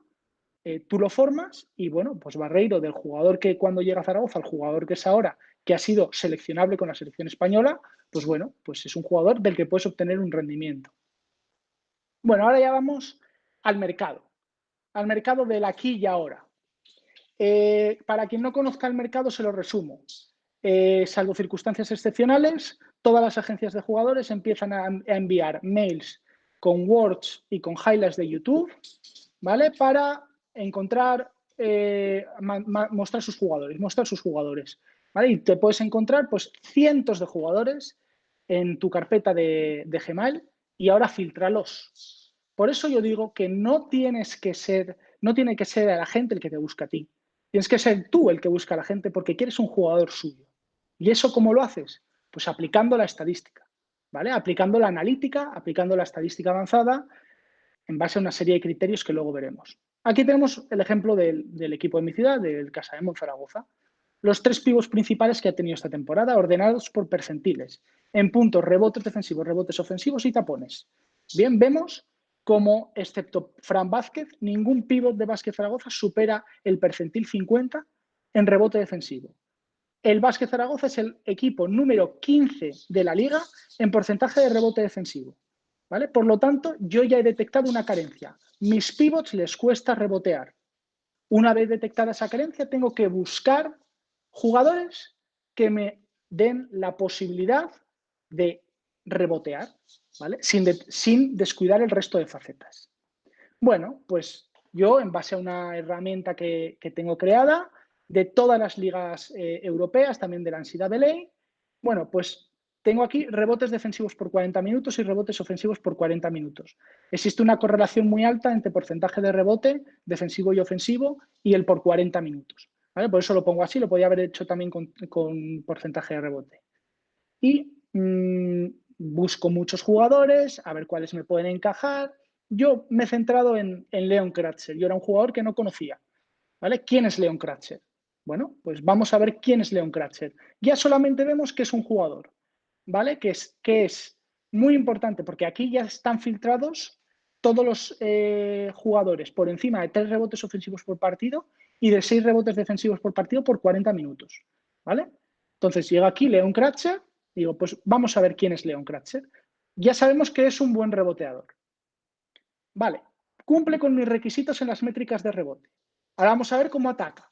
Tú lo formas y, bueno, pues Barreiro, del jugador que cuando llega a Zaragoza, al jugador que es ahora, que ha sido seleccionable con la selección española, pues bueno, pues es un jugador del que puedes obtener un rendimiento. Bueno, ahora ya vamos al mercado del aquí y ahora. Para quien no conozca el mercado, se lo resumo. Salvo circunstancias excepcionales, todas las agencias de jugadores empiezan a enviar mails con words y con highlights de YouTube, ¿vale? Para encontrar, mostrar sus jugadores, ¿vale? Y te puedes encontrar pues cientos de jugadores en tu carpeta de Gmail y ahora filtralos. Por eso yo digo que no tiene que ser a la gente el que te busca a ti. Tienes que ser tú el que busca a la gente porque quieres un jugador suyo. ¿Y eso cómo lo haces? Pues aplicando la estadística, ¿vale? Aplicando la analítica, aplicando la estadística avanzada en base a una serie de criterios que luego veremos. Aquí tenemos el ejemplo del equipo de mi ciudad, del CasaEmo en Zaragoza. Los 3 pivos principales que ha tenido esta temporada, ordenados por percentiles, en puntos, rebotes defensivos, rebotes ofensivos y tapones. Bien, vemos como, excepto Fran Vázquez, ningún pívot de Vázquez Zaragoza supera el percentil 50 en rebote defensivo. El Vázquez Zaragoza es el equipo número 15 de la liga en porcentaje de rebote defensivo, ¿vale? Por lo tanto, yo ya he detectado una carencia. Mis pivots les cuesta rebotear. Una vez detectada esa carencia, tengo que buscar jugadores que me den la posibilidad de rebotear, ¿vale? Sin descuidar el resto de facetas. Bueno, pues yo, en base a una herramienta que tengo creada, de todas las ligas europeas, también de la NCAA, bueno, pues tengo aquí rebotes defensivos por 40 minutos y rebotes ofensivos por 40 minutos. Existe una correlación muy alta entre porcentaje de rebote defensivo y ofensivo y el por 40 minutos. ¿Vale? Por eso lo pongo así, lo podía haber hecho también con porcentaje de rebote. Y busco muchos jugadores, a ver cuáles me pueden encajar. Yo me he centrado en Leon Kratzer. Yo era un jugador que no conocía. ¿Vale? ¿Quién es Leon Kratzer? Bueno, pues vamos a ver quién es Leon Kratzer. Ya solamente vemos que es un jugador, ¿vale? Que es muy importante porque aquí ya están filtrados todos los jugadores por encima de 3 rebotes ofensivos por partido y de 6 rebotes defensivos por partido por 40 minutos, ¿vale? Entonces llega aquí Leon Kratzer y digo, pues vamos a ver quién es Leon Kratzer. Ya sabemos que es un buen reboteador. Vale, cumple con mis requisitos en las métricas de rebote. Ahora vamos a ver cómo ataca.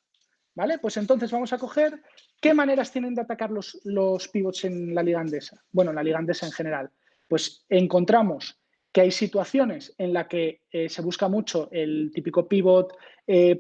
¿Vale? Pues entonces vamos a coger qué maneras tienen de atacar los pivots en la liga andesa. Bueno, en la liga andesa en general. Pues encontramos que hay situaciones en las que se busca mucho el típico pivot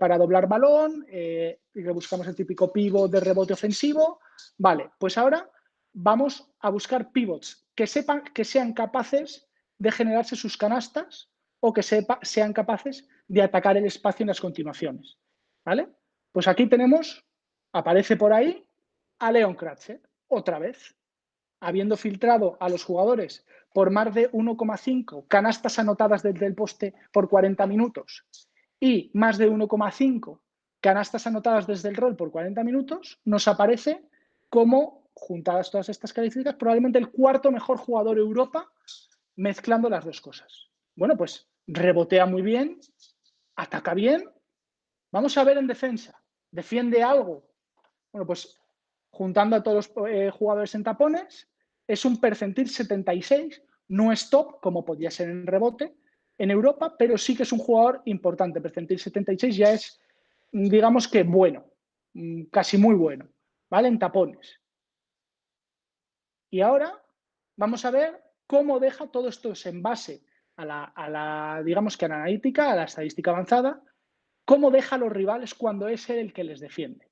para doblar balón, y que buscamos el típico pivot de rebote ofensivo. Vale, pues ahora vamos a buscar pivots que sean capaces de generarse sus canastas o que sean capaces de atacar el espacio en las continuaciones. ¿Vale? Pues aquí tenemos, aparece por ahí, a Leon Kratzer, otra vez, habiendo filtrado a los jugadores por más de 1,5 canastas anotadas desde el poste por 40 minutos y más de 1,5 canastas anotadas desde el rol por 40 minutos, nos aparece como, juntadas todas estas características, probablemente el cuarto mejor jugador Europa mezclando las dos cosas. Bueno, pues rebotea muy bien, ataca bien. Vamos a ver en defensa. ¿Defiende algo? Bueno, pues juntando a todos los jugadores en tapones, es un percentil 76, no es top, como podía ser en rebote en Europa, pero sí que es un jugador importante. Percentil 76 ya es, digamos que bueno, casi muy bueno, ¿vale? En tapones. Y ahora vamos a ver cómo deja todo esto en base a la digamos que a la analítica, a la estadística avanzada, cómo deja a los rivales cuando es él el que les defiende.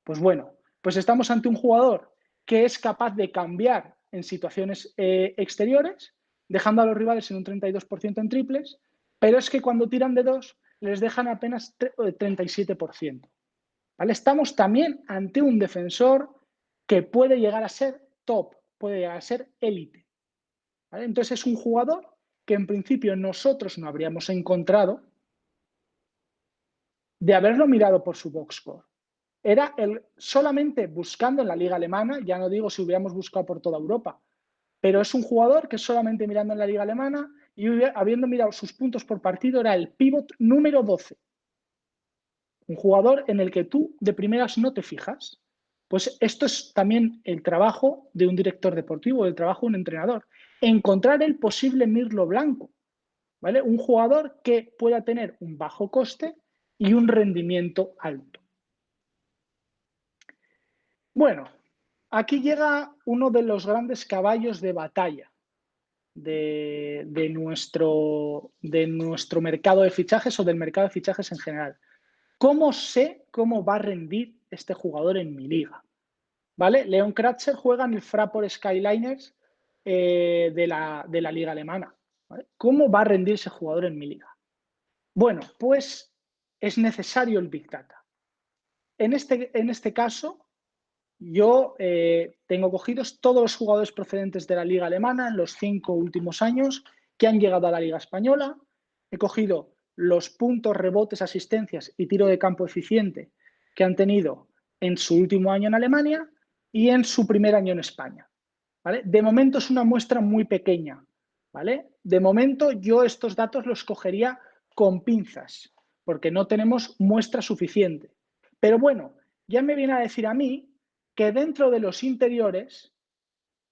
Pues bueno, pues estamos ante un jugador que es capaz de cambiar en situaciones exteriores, dejando a los rivales en un 32% en triples, pero es que cuando tiran de 2 les dejan apenas 37%. ¿Vale? Estamos también ante un defensor que puede llegar a ser top, puede llegar a ser élite. ¿Vale? Entonces es un jugador que en principio nosotros no habríamos encontrado de haberlo mirado por su box score. Era solamente buscando en la liga alemana, ya no digo si hubiéramos buscado por toda Europa, pero es un jugador que solamente mirando en la liga alemana y habiendo mirado sus puntos por partido era el pivot número 12. Un jugador en el que tú de primeras no te fijas. Pues esto es también el trabajo de un director deportivo, el trabajo de un entrenador. Encontrar el posible mirlo blanco, ¿vale? Un jugador que pueda tener un bajo coste y un rendimiento alto. Bueno, aquí llega uno de los grandes caballos de batalla de nuestro mercado de fichajes o del mercado de fichajes en general. ¿Cómo sé cómo va a rendir este jugador en mi liga? ¿Vale? Leon Kratzer juega en el Fraport Skyliners de la liga alemana. ¿Vale? ¿Cómo va a rendir ese jugador en mi liga? Bueno, pues es necesario el Big Data. En este caso, yo tengo cogidos todos los jugadores procedentes de la liga alemana en los 5 últimos años que han llegado a la liga española. He cogido los puntos, rebotes, asistencias y tiro de campo eficiente que han tenido en su último año en Alemania y en su primer año en España. ¿Vale? De momento es una muestra muy pequeña, ¿vale? De momento yo estos datos los cogería con pinzas, porque no tenemos muestra suficiente. Pero bueno, ya me viene a decir a mí que dentro de los interiores,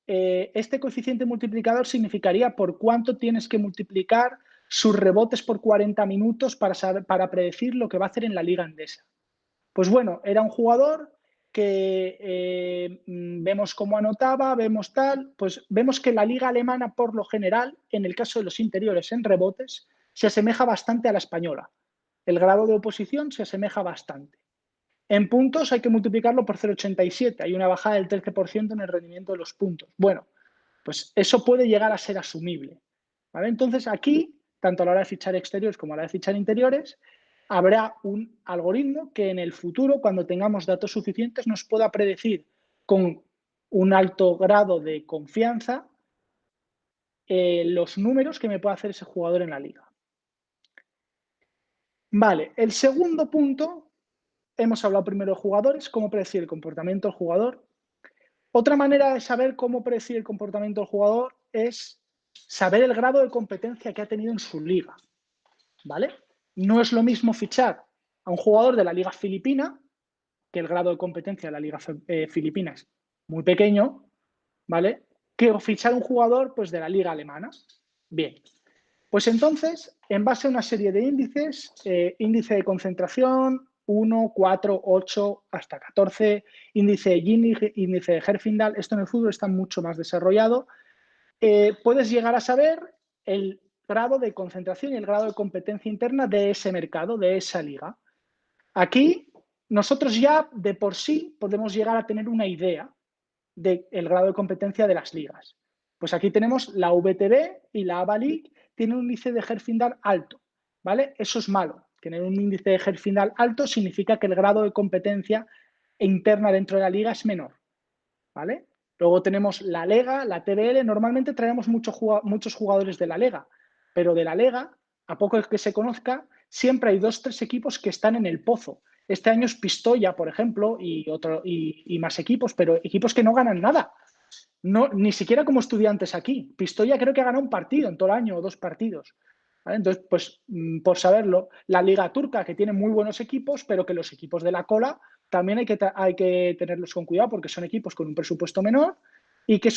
este coeficiente multiplicador significaría por cuánto tienes que multiplicar sus rebotes por 40 minutos para predecir lo que va a hacer en la Liga Endesa. Pues bueno, era un jugador que vemos cómo anotaba, vemos tal, pues vemos que la liga alemana por lo general, en el caso de los interiores en rebotes, se asemeja bastante a la española. El grado de oposición se asemeja bastante. En puntos hay que multiplicarlo por 0,87, hay una bajada del 13% en el rendimiento de los puntos. Bueno, pues eso puede llegar a ser asumible, ¿vale? Entonces aquí, tanto a la hora de fichar exteriores como a la hora de fichar interiores, habrá un algoritmo que en el futuro, cuando tengamos datos suficientes, nos pueda predecir con un alto grado de confianza los números que me puede hacer ese jugador en la liga. Vale, el segundo punto, hemos hablado primero de jugadores, cómo predecir el comportamiento del jugador. Otra manera de saber cómo predecir el comportamiento del jugador es saber el grado de competencia que ha tenido en su liga, ¿vale? No es lo mismo fichar a un jugador de la liga filipina, que el grado de competencia de la liga filipina es muy pequeño, ¿vale? Que fichar a un jugador pues, de la liga alemana. Bien, pues entonces, en base a una serie de índices, índice de concentración, 1, 4, 8, hasta 14, índice de Gini, índice de Herfindahl, esto en el fútbol está mucho más desarrollado, puedes llegar a saber el grado de concentración y el grado de competencia interna de ese mercado, de esa liga. Aquí, nosotros ya de por sí podemos llegar a tener una idea del grado de competencia de las ligas. Pues aquí tenemos la VTB y la ABA League tienen un índice de Herfindahl alto, ¿vale? Eso es malo. Tener un índice de Herfindahl alto significa que el grado de competencia interna dentro de la liga es menor, ¿vale? Luego tenemos la Lega, la TBL. Normalmente traemos muchos jugadores de la Lega, pero de la Lega, a poco que se conozca, siempre hay 2 o 3 equipos que están en el pozo. Este año es Pistoia, por ejemplo, y más equipos, pero equipos que no ganan nada. No, ni siquiera como estudiantes aquí. Pistoia creo que ha ganado un partido en todo el año o 2 partidos. ¿Vale? Entonces, pues por saberlo, la Liga Turca, que tiene muy buenos equipos, pero que los equipos de la cola también hay que tenerlos con cuidado porque son equipos con un presupuesto menor y que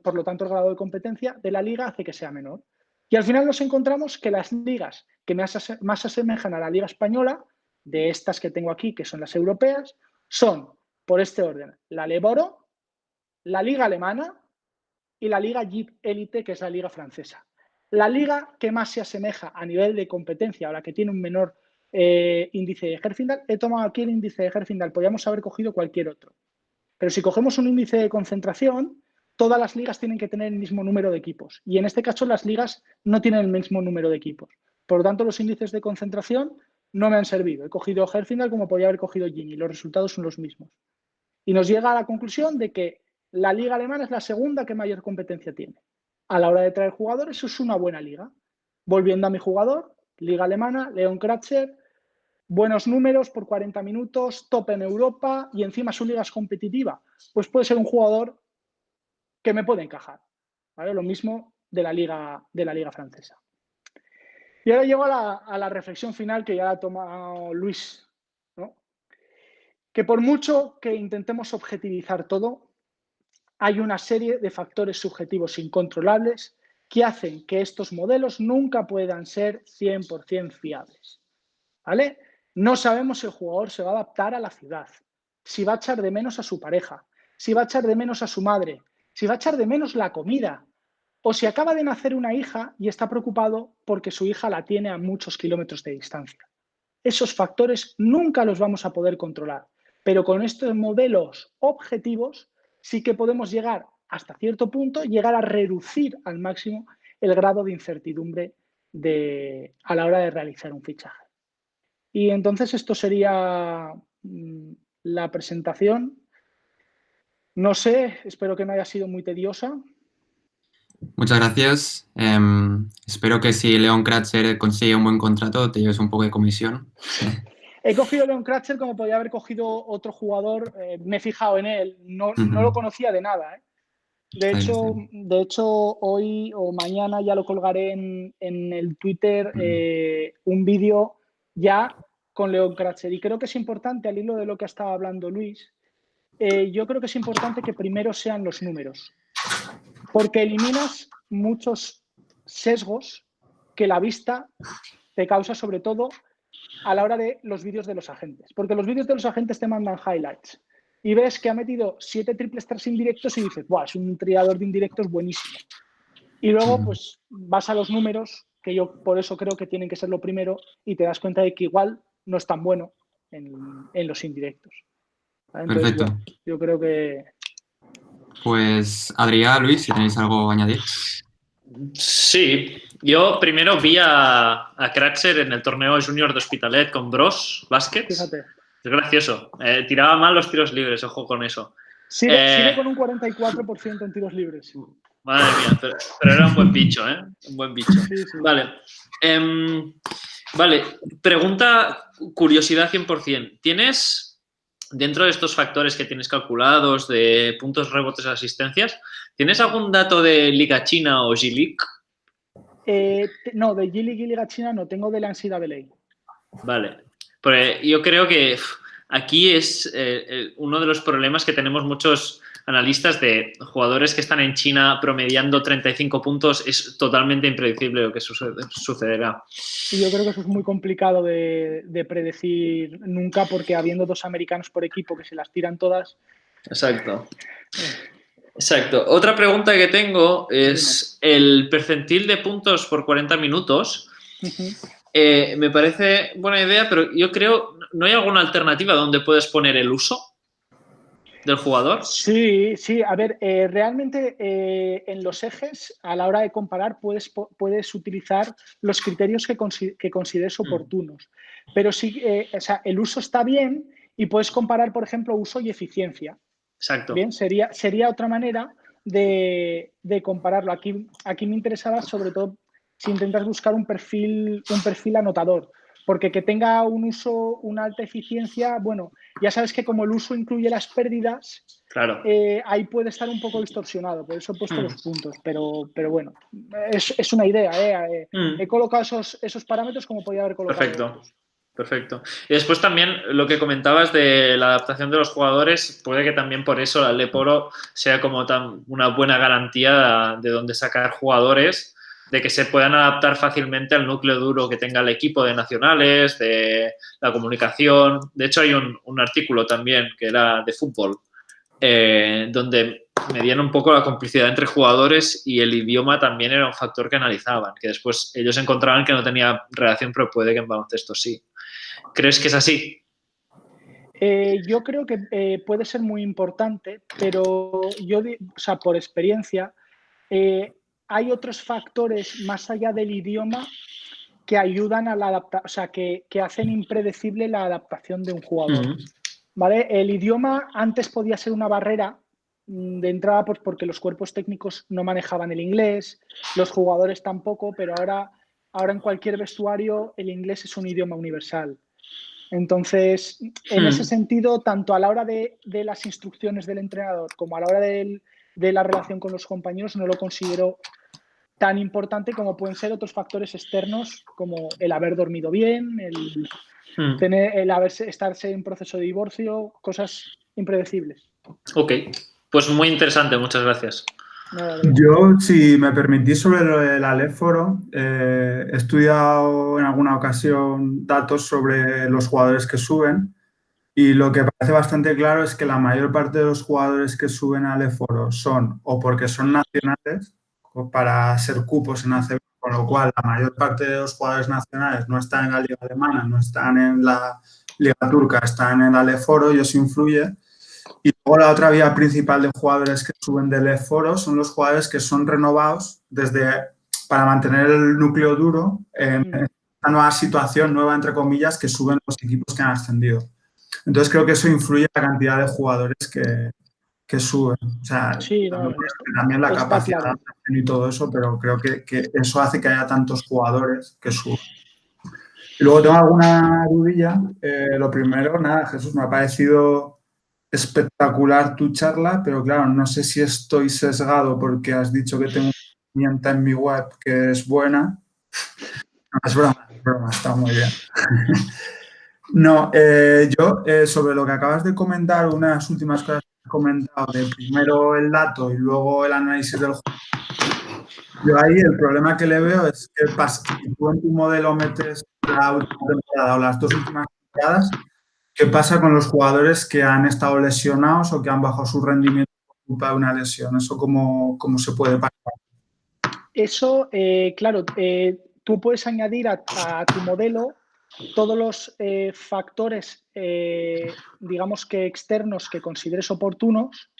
por lo tanto el grado de competencia de la liga hace que sea menor. Y al final nos encontramos que las ligas que más asemejan a la Liga Española, de estas que tengo aquí, que son las europeas, son, por este orden, la Leboro, la Liga Alemana y la Liga Jeep Elite, que es la Liga Francesa. La liga que más se asemeja a nivel de competencia o la que tiene un menor índice de Herfindahl, he tomado aquí el índice de Herfindahl, podríamos haber cogido cualquier otro. Pero si cogemos un índice de concentración, todas las ligas tienen que tener el mismo número de equipos. Y en este caso las ligas no tienen el mismo número de equipos. Por lo tanto, los índices de concentración no me han servido. He cogido Herfindahl como podría haber cogido Gini. Los resultados son los mismos. Y nos llega a la conclusión de que la liga alemana es la segunda que mayor competencia tiene. A la hora de traer jugadores, eso es una buena liga. Volviendo a mi jugador, liga alemana, Leon Kratzer, buenos números por 40 minutos, top en Europa y encima su liga es competitiva. Pues puede ser un jugador que me puede encajar, ¿vale? Lo mismo de la liga francesa. Y ahora llego a la reflexión final que ya ha tomado Luis, ¿no? Que por mucho que intentemos objetivizar todo, hay una serie de factores subjetivos incontrolables que hacen que estos modelos nunca puedan ser 100% fiables, ¿vale? No sabemos si el jugador se va a adaptar a la ciudad, si va a echar de menos a su pareja, si va a echar de menos a su madre, si va a echar de menos la comida, o si acaba de nacer una hija y está preocupado porque su hija la tiene a muchos kilómetros de distancia. Esos factores nunca los vamos a poder controlar, pero con estos modelos objetivos sí que podemos llegar hasta cierto punto, llegar a reducir al máximo el grado de incertidumbre a la hora de realizar un fichaje. Y entonces esto sería la presentación. No sé, espero que no haya sido muy tediosa. Muchas gracias. Espero que si Leon Kratzer consigue un buen contrato, te lleves un poco de comisión. He cogido a Leon Kratzer como podría haber cogido otro jugador. Me he fijado en él. No lo conocía de nada, ¿eh? De hecho, hoy o mañana ya lo colgaré en el Twitter un vídeo ya con Leon Kratzer. Y creo que es importante, al hilo de lo que estaba hablando Luis, yo creo que es importante que primero sean los números, porque eliminas muchos sesgos que la vista te causa, sobre todo a la hora de los vídeos de los agentes. Porque los vídeos de los agentes te mandan highlights y ves que ha metido 7 triples tras indirectos y dices, ¡buah! Es un tirador de indirectos buenísimo. Y luego, pues, vas a los números, que yo por eso creo que tienen que ser lo primero, y te das cuenta de que igual no es tan bueno en los indirectos. ¿Vale? Entonces, Perfecto. bueno, yo creo que... Pues, Adrián, Luis, si tenéis algo a añadir. Sí, yo primero vi a Kratzer en el torneo junior de Hospitalet con Bros Baskets. Fíjate. Es gracioso. Tiraba mal los tiros libres, ojo con eso. Sigue con un 44% en tiros libres. Madre mía, pero era un buen bicho, ¿eh? Un buen bicho. Sí. Vale. Vale, pregunta, curiosidad 100%. ¿Tienes, dentro de estos factores que tienes calculados de puntos, rebotes, asistencias, ¿tienes algún dato de Liga China o G-League? No, de G-League y Liga China no, tengo de la NCAA. Vale, pues yo creo que aquí es uno de los problemas que tenemos muchos analistas de jugadores que están en China promediando 35 puntos. Es totalmente impredecible lo que sucederá. Y yo creo que eso es muy complicado de predecir nunca, porque habiendo 2 americanos por equipo que se las tiran todas. Exacto. Otra pregunta que tengo es el percentil de puntos por 40 minutos. Me parece buena idea, pero yo creo, ¿no hay alguna alternativa donde puedes poner el uso del jugador? Sí. A ver, realmente en los ejes, a la hora de comparar, puedes utilizar los criterios que consideres oportunos. Pero sí, o sea, el uso está bien y puedes comparar, por ejemplo, uso y eficiencia. Exacto. Bien, sería otra manera de compararlo. Aquí me interesaba, sobre todo, si intentas buscar un perfil anotador, porque que tenga un uso, una alta eficiencia, bueno, ya sabes que como el uso incluye las pérdidas, claro, ahí puede estar un poco distorsionado, por eso he puesto los puntos, pero bueno, es una idea, he colocado esos parámetros como podía haber colocado. Perfecto. Perfecto. Y después también lo que comentabas de la adaptación de los jugadores, puede que también por eso la Leporo sea como una buena garantía de dónde sacar jugadores, de que se puedan adaptar fácilmente al núcleo duro que tenga el equipo de nacionales, de la comunicación. De hecho, hay un artículo también que era de fútbol, donde medían un poco la complicidad entre jugadores y el idioma también era un factor que analizaban, que después ellos encontraban que no tenía relación, pero puede que en baloncesto sí. ¿Crees que es así? Yo creo que puede ser muy importante, pero o sea, por experiencia, hay otros factores más allá del idioma que ayudan a la adaptación, o sea, que hacen impredecible la adaptación de un jugador. ¿Vale? El idioma antes podía ser una barrera de entrada, pues porque los cuerpos técnicos no manejaban el inglés, los jugadores tampoco, pero ahora en cualquier vestuario el inglés es un idioma universal. Entonces, en ese sentido, tanto a la hora de las instrucciones del entrenador como a la hora de la relación con los compañeros, no lo considero tan importante como pueden ser otros factores externos, como el haber dormido bien, estarse en proceso de divorcio, cosas impredecibles. Ok, pues muy interesante, muchas gracias. Yo, si me permitís, sobre lo del Aleporo, he estudiado en alguna ocasión datos sobre los jugadores que suben y lo que parece bastante claro es que la mayor parte de los jugadores que suben a Aleporo son o porque son nacionales o para ser cupos en ACB, con lo cual la mayor parte de los jugadores nacionales no están en la liga alemana, no están en la liga turca, están en el Aleporo y eso influye. Y luego la otra vía principal de jugadores que suben del Aleporo son los jugadores que son renovados para mantener el núcleo duro en esta nueva situación, nueva entre comillas, que suben los equipos que han ascendido. Entonces creo que eso influye en la cantidad de jugadores que suben. O sea, sí, también la capacidad de adaptación y todo eso, pero creo que eso hace que haya tantos jugadores que suben. Y luego tengo alguna dudilla. Lo primero, nada, Jesús, me ha parecido espectacular tu charla, pero claro, no sé si estoy sesgado porque has dicho que tengo una herramienta en mi web que es buena. No, es broma, está muy bien. No, yo sobre lo que acabas de comentar, unas últimas cosas que has comentado, de primero el dato y luego el análisis del juego. Yo ahí el problema que le veo es que si tú en tu modelo metes la última temporada o las dos últimas temporadas, ¿qué pasa con los jugadores que han estado lesionados o que han bajado su rendimiento por culpa de una lesión? ¿Eso cómo se puede pasar? Eso, claro, tú puedes añadir a tu modelo todos los factores, digamos que externos que consideres oportunos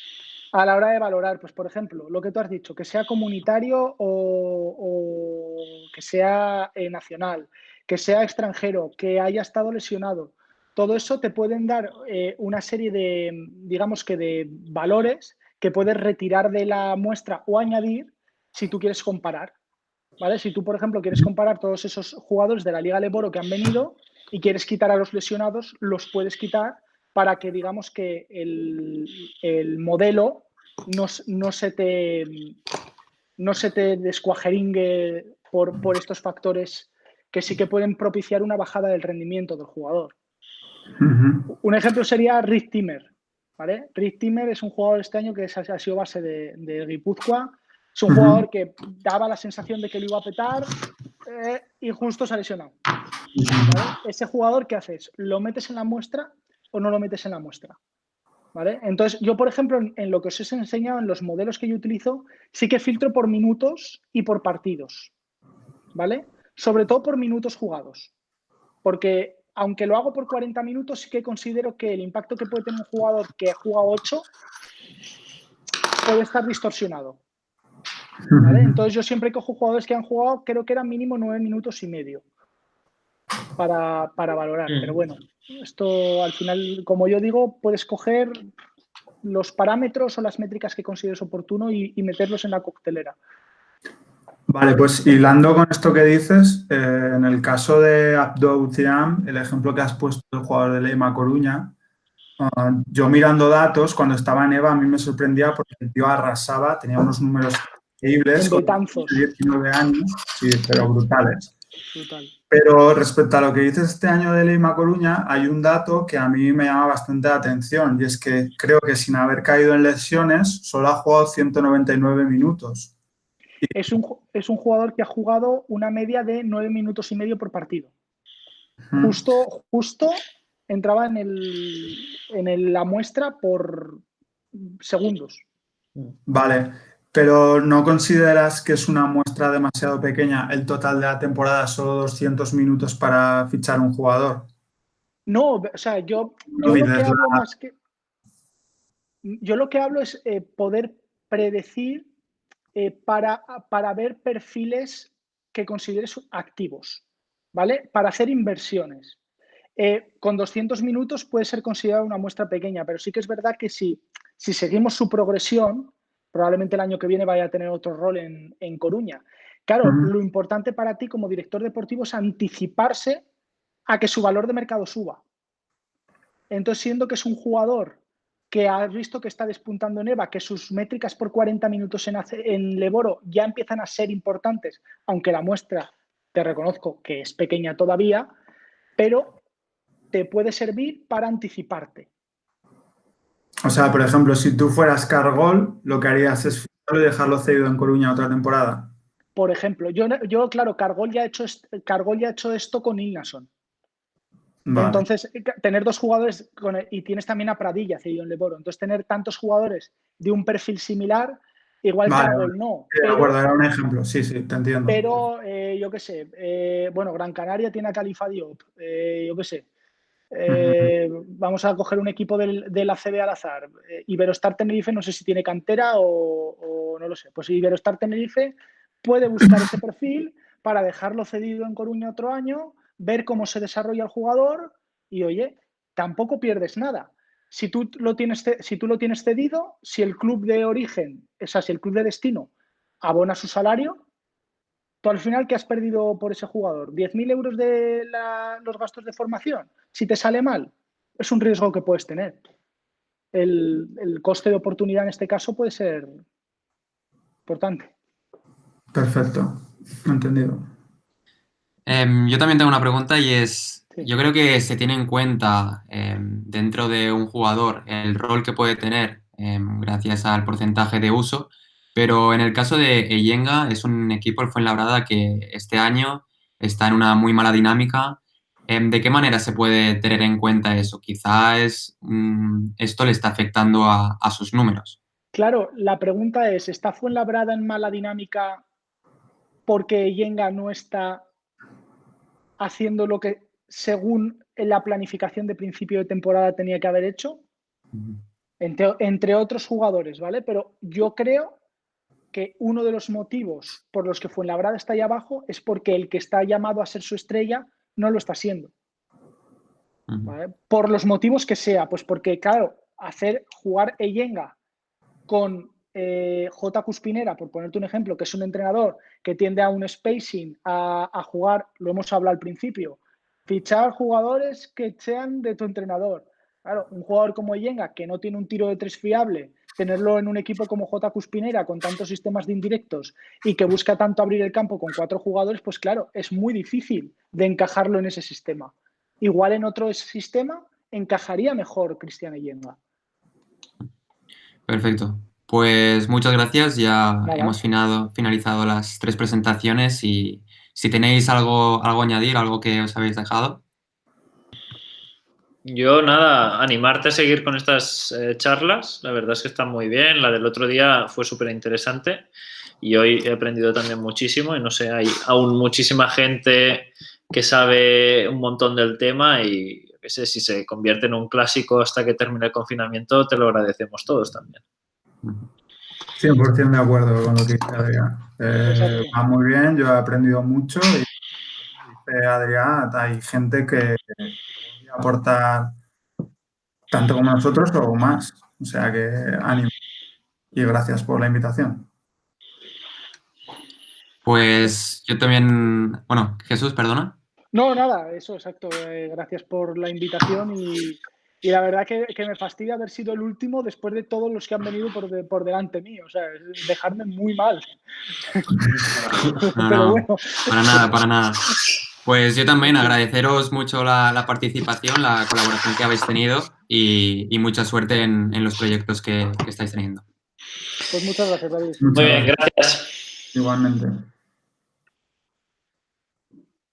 a la hora de valorar, pues por ejemplo, lo que tú has dicho, que sea comunitario o que sea nacional, que sea extranjero, que haya estado lesionado. Todo eso te pueden dar una serie de, digamos que de valores que puedes retirar de la muestra o añadir si tú quieres comparar. ¿Vale? Si tú, por ejemplo, quieres comparar todos esos jugadores de la Liga Leboro que han venido y quieres quitar a los lesionados, los puedes quitar para que digamos que el modelo no se te descuajeringue por estos factores que sí que pueden propiciar una bajada del rendimiento del jugador. Un ejemplo sería Rick Timmer. ¿Vale? Rick Timmer es un jugador este año que ha sido base de Guipúzcoa. Es un jugador que daba la sensación de que lo iba a petar y justo se ha lesionado. ¿Vale? Ese jugador, ¿qué haces? ¿Lo metes en la muestra o no lo metes en la muestra? ¿Vale? Entonces, yo, por ejemplo, en lo que os he enseñado, en los modelos que yo utilizo, sí que filtro por minutos y por partidos. ¿Vale? Sobre todo por minutos jugados. Porque aunque lo hago por 40 minutos, sí que considero que el impacto que puede tener un jugador que juega 8 puede estar distorsionado. ¿Vale? Entonces yo siempre cojo jugadores que han jugado, creo que eran mínimo 9 minutos y medio para valorar. Pero bueno, esto al final, como yo digo, puedes coger los parámetros o las métricas que consideres oportuno y meterlos en la coctelera. Vale, pues hilando con esto que dices, en el caso de Abdou Thiam, el ejemplo que has puesto del jugador de Leima Coruña, yo mirando datos, cuando estaba en EVA, a mí me sorprendía porque el tío arrasaba, tenía unos números increíbles En con Betanzos. 19 años, sí, pero brutales. Brutal. Pero respecto a lo que dices este año de Leima Coruña, hay un dato que a mí me llama bastante la atención y es que creo que sin haber caído en lesiones, solo ha jugado 199 minutos. Es un jugador que ha jugado una media de 9 minutos y medio por partido. Justo entraba en la muestra por segundos. Vale, pero ¿no consideras que es una muestra demasiado pequeña el total de la temporada, solo 200 minutos para fichar un jugador? No, o sea, yo No lo que mides hablo más que... Yo lo que hablo es poder predecir para ver perfiles que consideres activos, ¿vale? Para hacer inversiones. Con 200 minutos puede ser considerada una muestra pequeña, pero sí que es verdad que si seguimos su progresión, probablemente el año que viene vaya a tener otro rol en Coruña. Claro, lo importante para ti como director deportivo es anticiparse a que su valor de mercado suba. Entonces, siendo que es un jugador que has visto que está despuntando en EVA, que sus métricas por 40 minutos en Leboro ya empiezan a ser importantes, aunque la muestra, te reconozco que es pequeña todavía, pero te puede servir para anticiparte. O sea, por ejemplo, si tú fueras Cargol, lo que harías es ficharlo y dejarlo cedido en Coruña otra temporada. Por ejemplo, yo claro, Cargol ya ha hecho esto con Ilnason. Vale. Entonces, tener dos jugadores, y tienes también a Pradilla cedido en Leboro, entonces tener tantos jugadores de un perfil similar, igual Vale, Cargol no. de acuerdo, era un ejemplo, sí, te entiendo. Pero yo qué sé, bueno, Gran Canaria tiene a Califa Diop, yo qué sé. Vamos a coger un equipo del ACB al azar. Iberostar Tenerife, no sé si tiene cantera o no lo sé. Pues Iberostar Tenerife puede buscar ese perfil para dejarlo cedido en Coruña otro año, ver cómo se desarrolla el jugador y, oye, tampoco pierdes nada. Si tú lo tienes cedido, si el club de origen, o sea, si el club de destino abona su salario, tú al final, ¿qué has perdido por ese jugador? ¿10.000 euros de los gastos de formación? Si te sale mal, es un riesgo que puedes tener. el coste de oportunidad en este caso puede ser importante. Perfecto, entendido. Yo también tengo una pregunta y es, Sí. yo creo que se tiene en cuenta dentro de un jugador el rol que puede tener gracias al porcentaje de uso, pero en el caso de Eyenga es un equipo, el Fuenlabrada, que este año está en una muy mala dinámica. ¿De qué manera se puede tener en cuenta eso? Quizás esto le está afectando a sus números. Claro, la pregunta es, ¿está Fuenlabrada en mala dinámica porque Yenga no está haciendo lo que según la planificación de principio de temporada tenía que haber hecho? Entre otros jugadores, ¿vale? Pero yo creo que uno de los motivos por los que Fuenlabrada está ahí abajo es porque el que está llamado a ser su estrella no lo está siendo. ¿Vale? Por los motivos que sea, pues porque, claro, jugar Eyenga con J. Cuspinera, por ponerte un ejemplo, que es un entrenador que tiende a un spacing, a jugar, lo hemos hablado al principio, fichar jugadores que sean de tu entrenador. Claro, un jugador como Eyenga, que no tiene un tiro de tres fiable, tenerlo en un equipo como J. Cuspinera, con tantos sistemas de indirectos y que busca tanto abrir el campo con 4 jugadores, pues claro, es muy difícil de encajarlo en ese sistema. Igual en otro sistema encajaría mejor Cristian Eyenga. Perfecto. Pues muchas gracias. Ya Nada. hemos finalizado las 3 presentaciones y si tenéis algo a añadir, algo que os habéis dejado. Yo nada, animarte a seguir con estas charlas. La verdad es que están muy bien. La del otro día fue súper interesante y hoy he aprendido también muchísimo y no sé, hay aún muchísima gente que sabe un montón del tema y yo qué sé, si se convierte en un clásico hasta que termine el confinamiento, te lo agradecemos todos también. 100% de acuerdo con lo que dice Adrián. Va muy bien, yo he aprendido mucho y dice Adrián, hay gente que puede aportar tanto como nosotros o más. O sea que ánimo y gracias por la invitación. Pues yo también, bueno, Jesús, perdona. No, nada, eso, exacto. Gracias por la invitación y la verdad que me fastidia haber sido el último después de todos los que han venido por delante mío. O sea, dejarme muy mal. No, Pero no, bueno. para nada. Pues yo también agradeceros mucho la participación, la colaboración que habéis tenido y mucha suerte en los proyectos que estáis teniendo. Pues muchas gracias, David. Muy bien, gracias. Igualmente.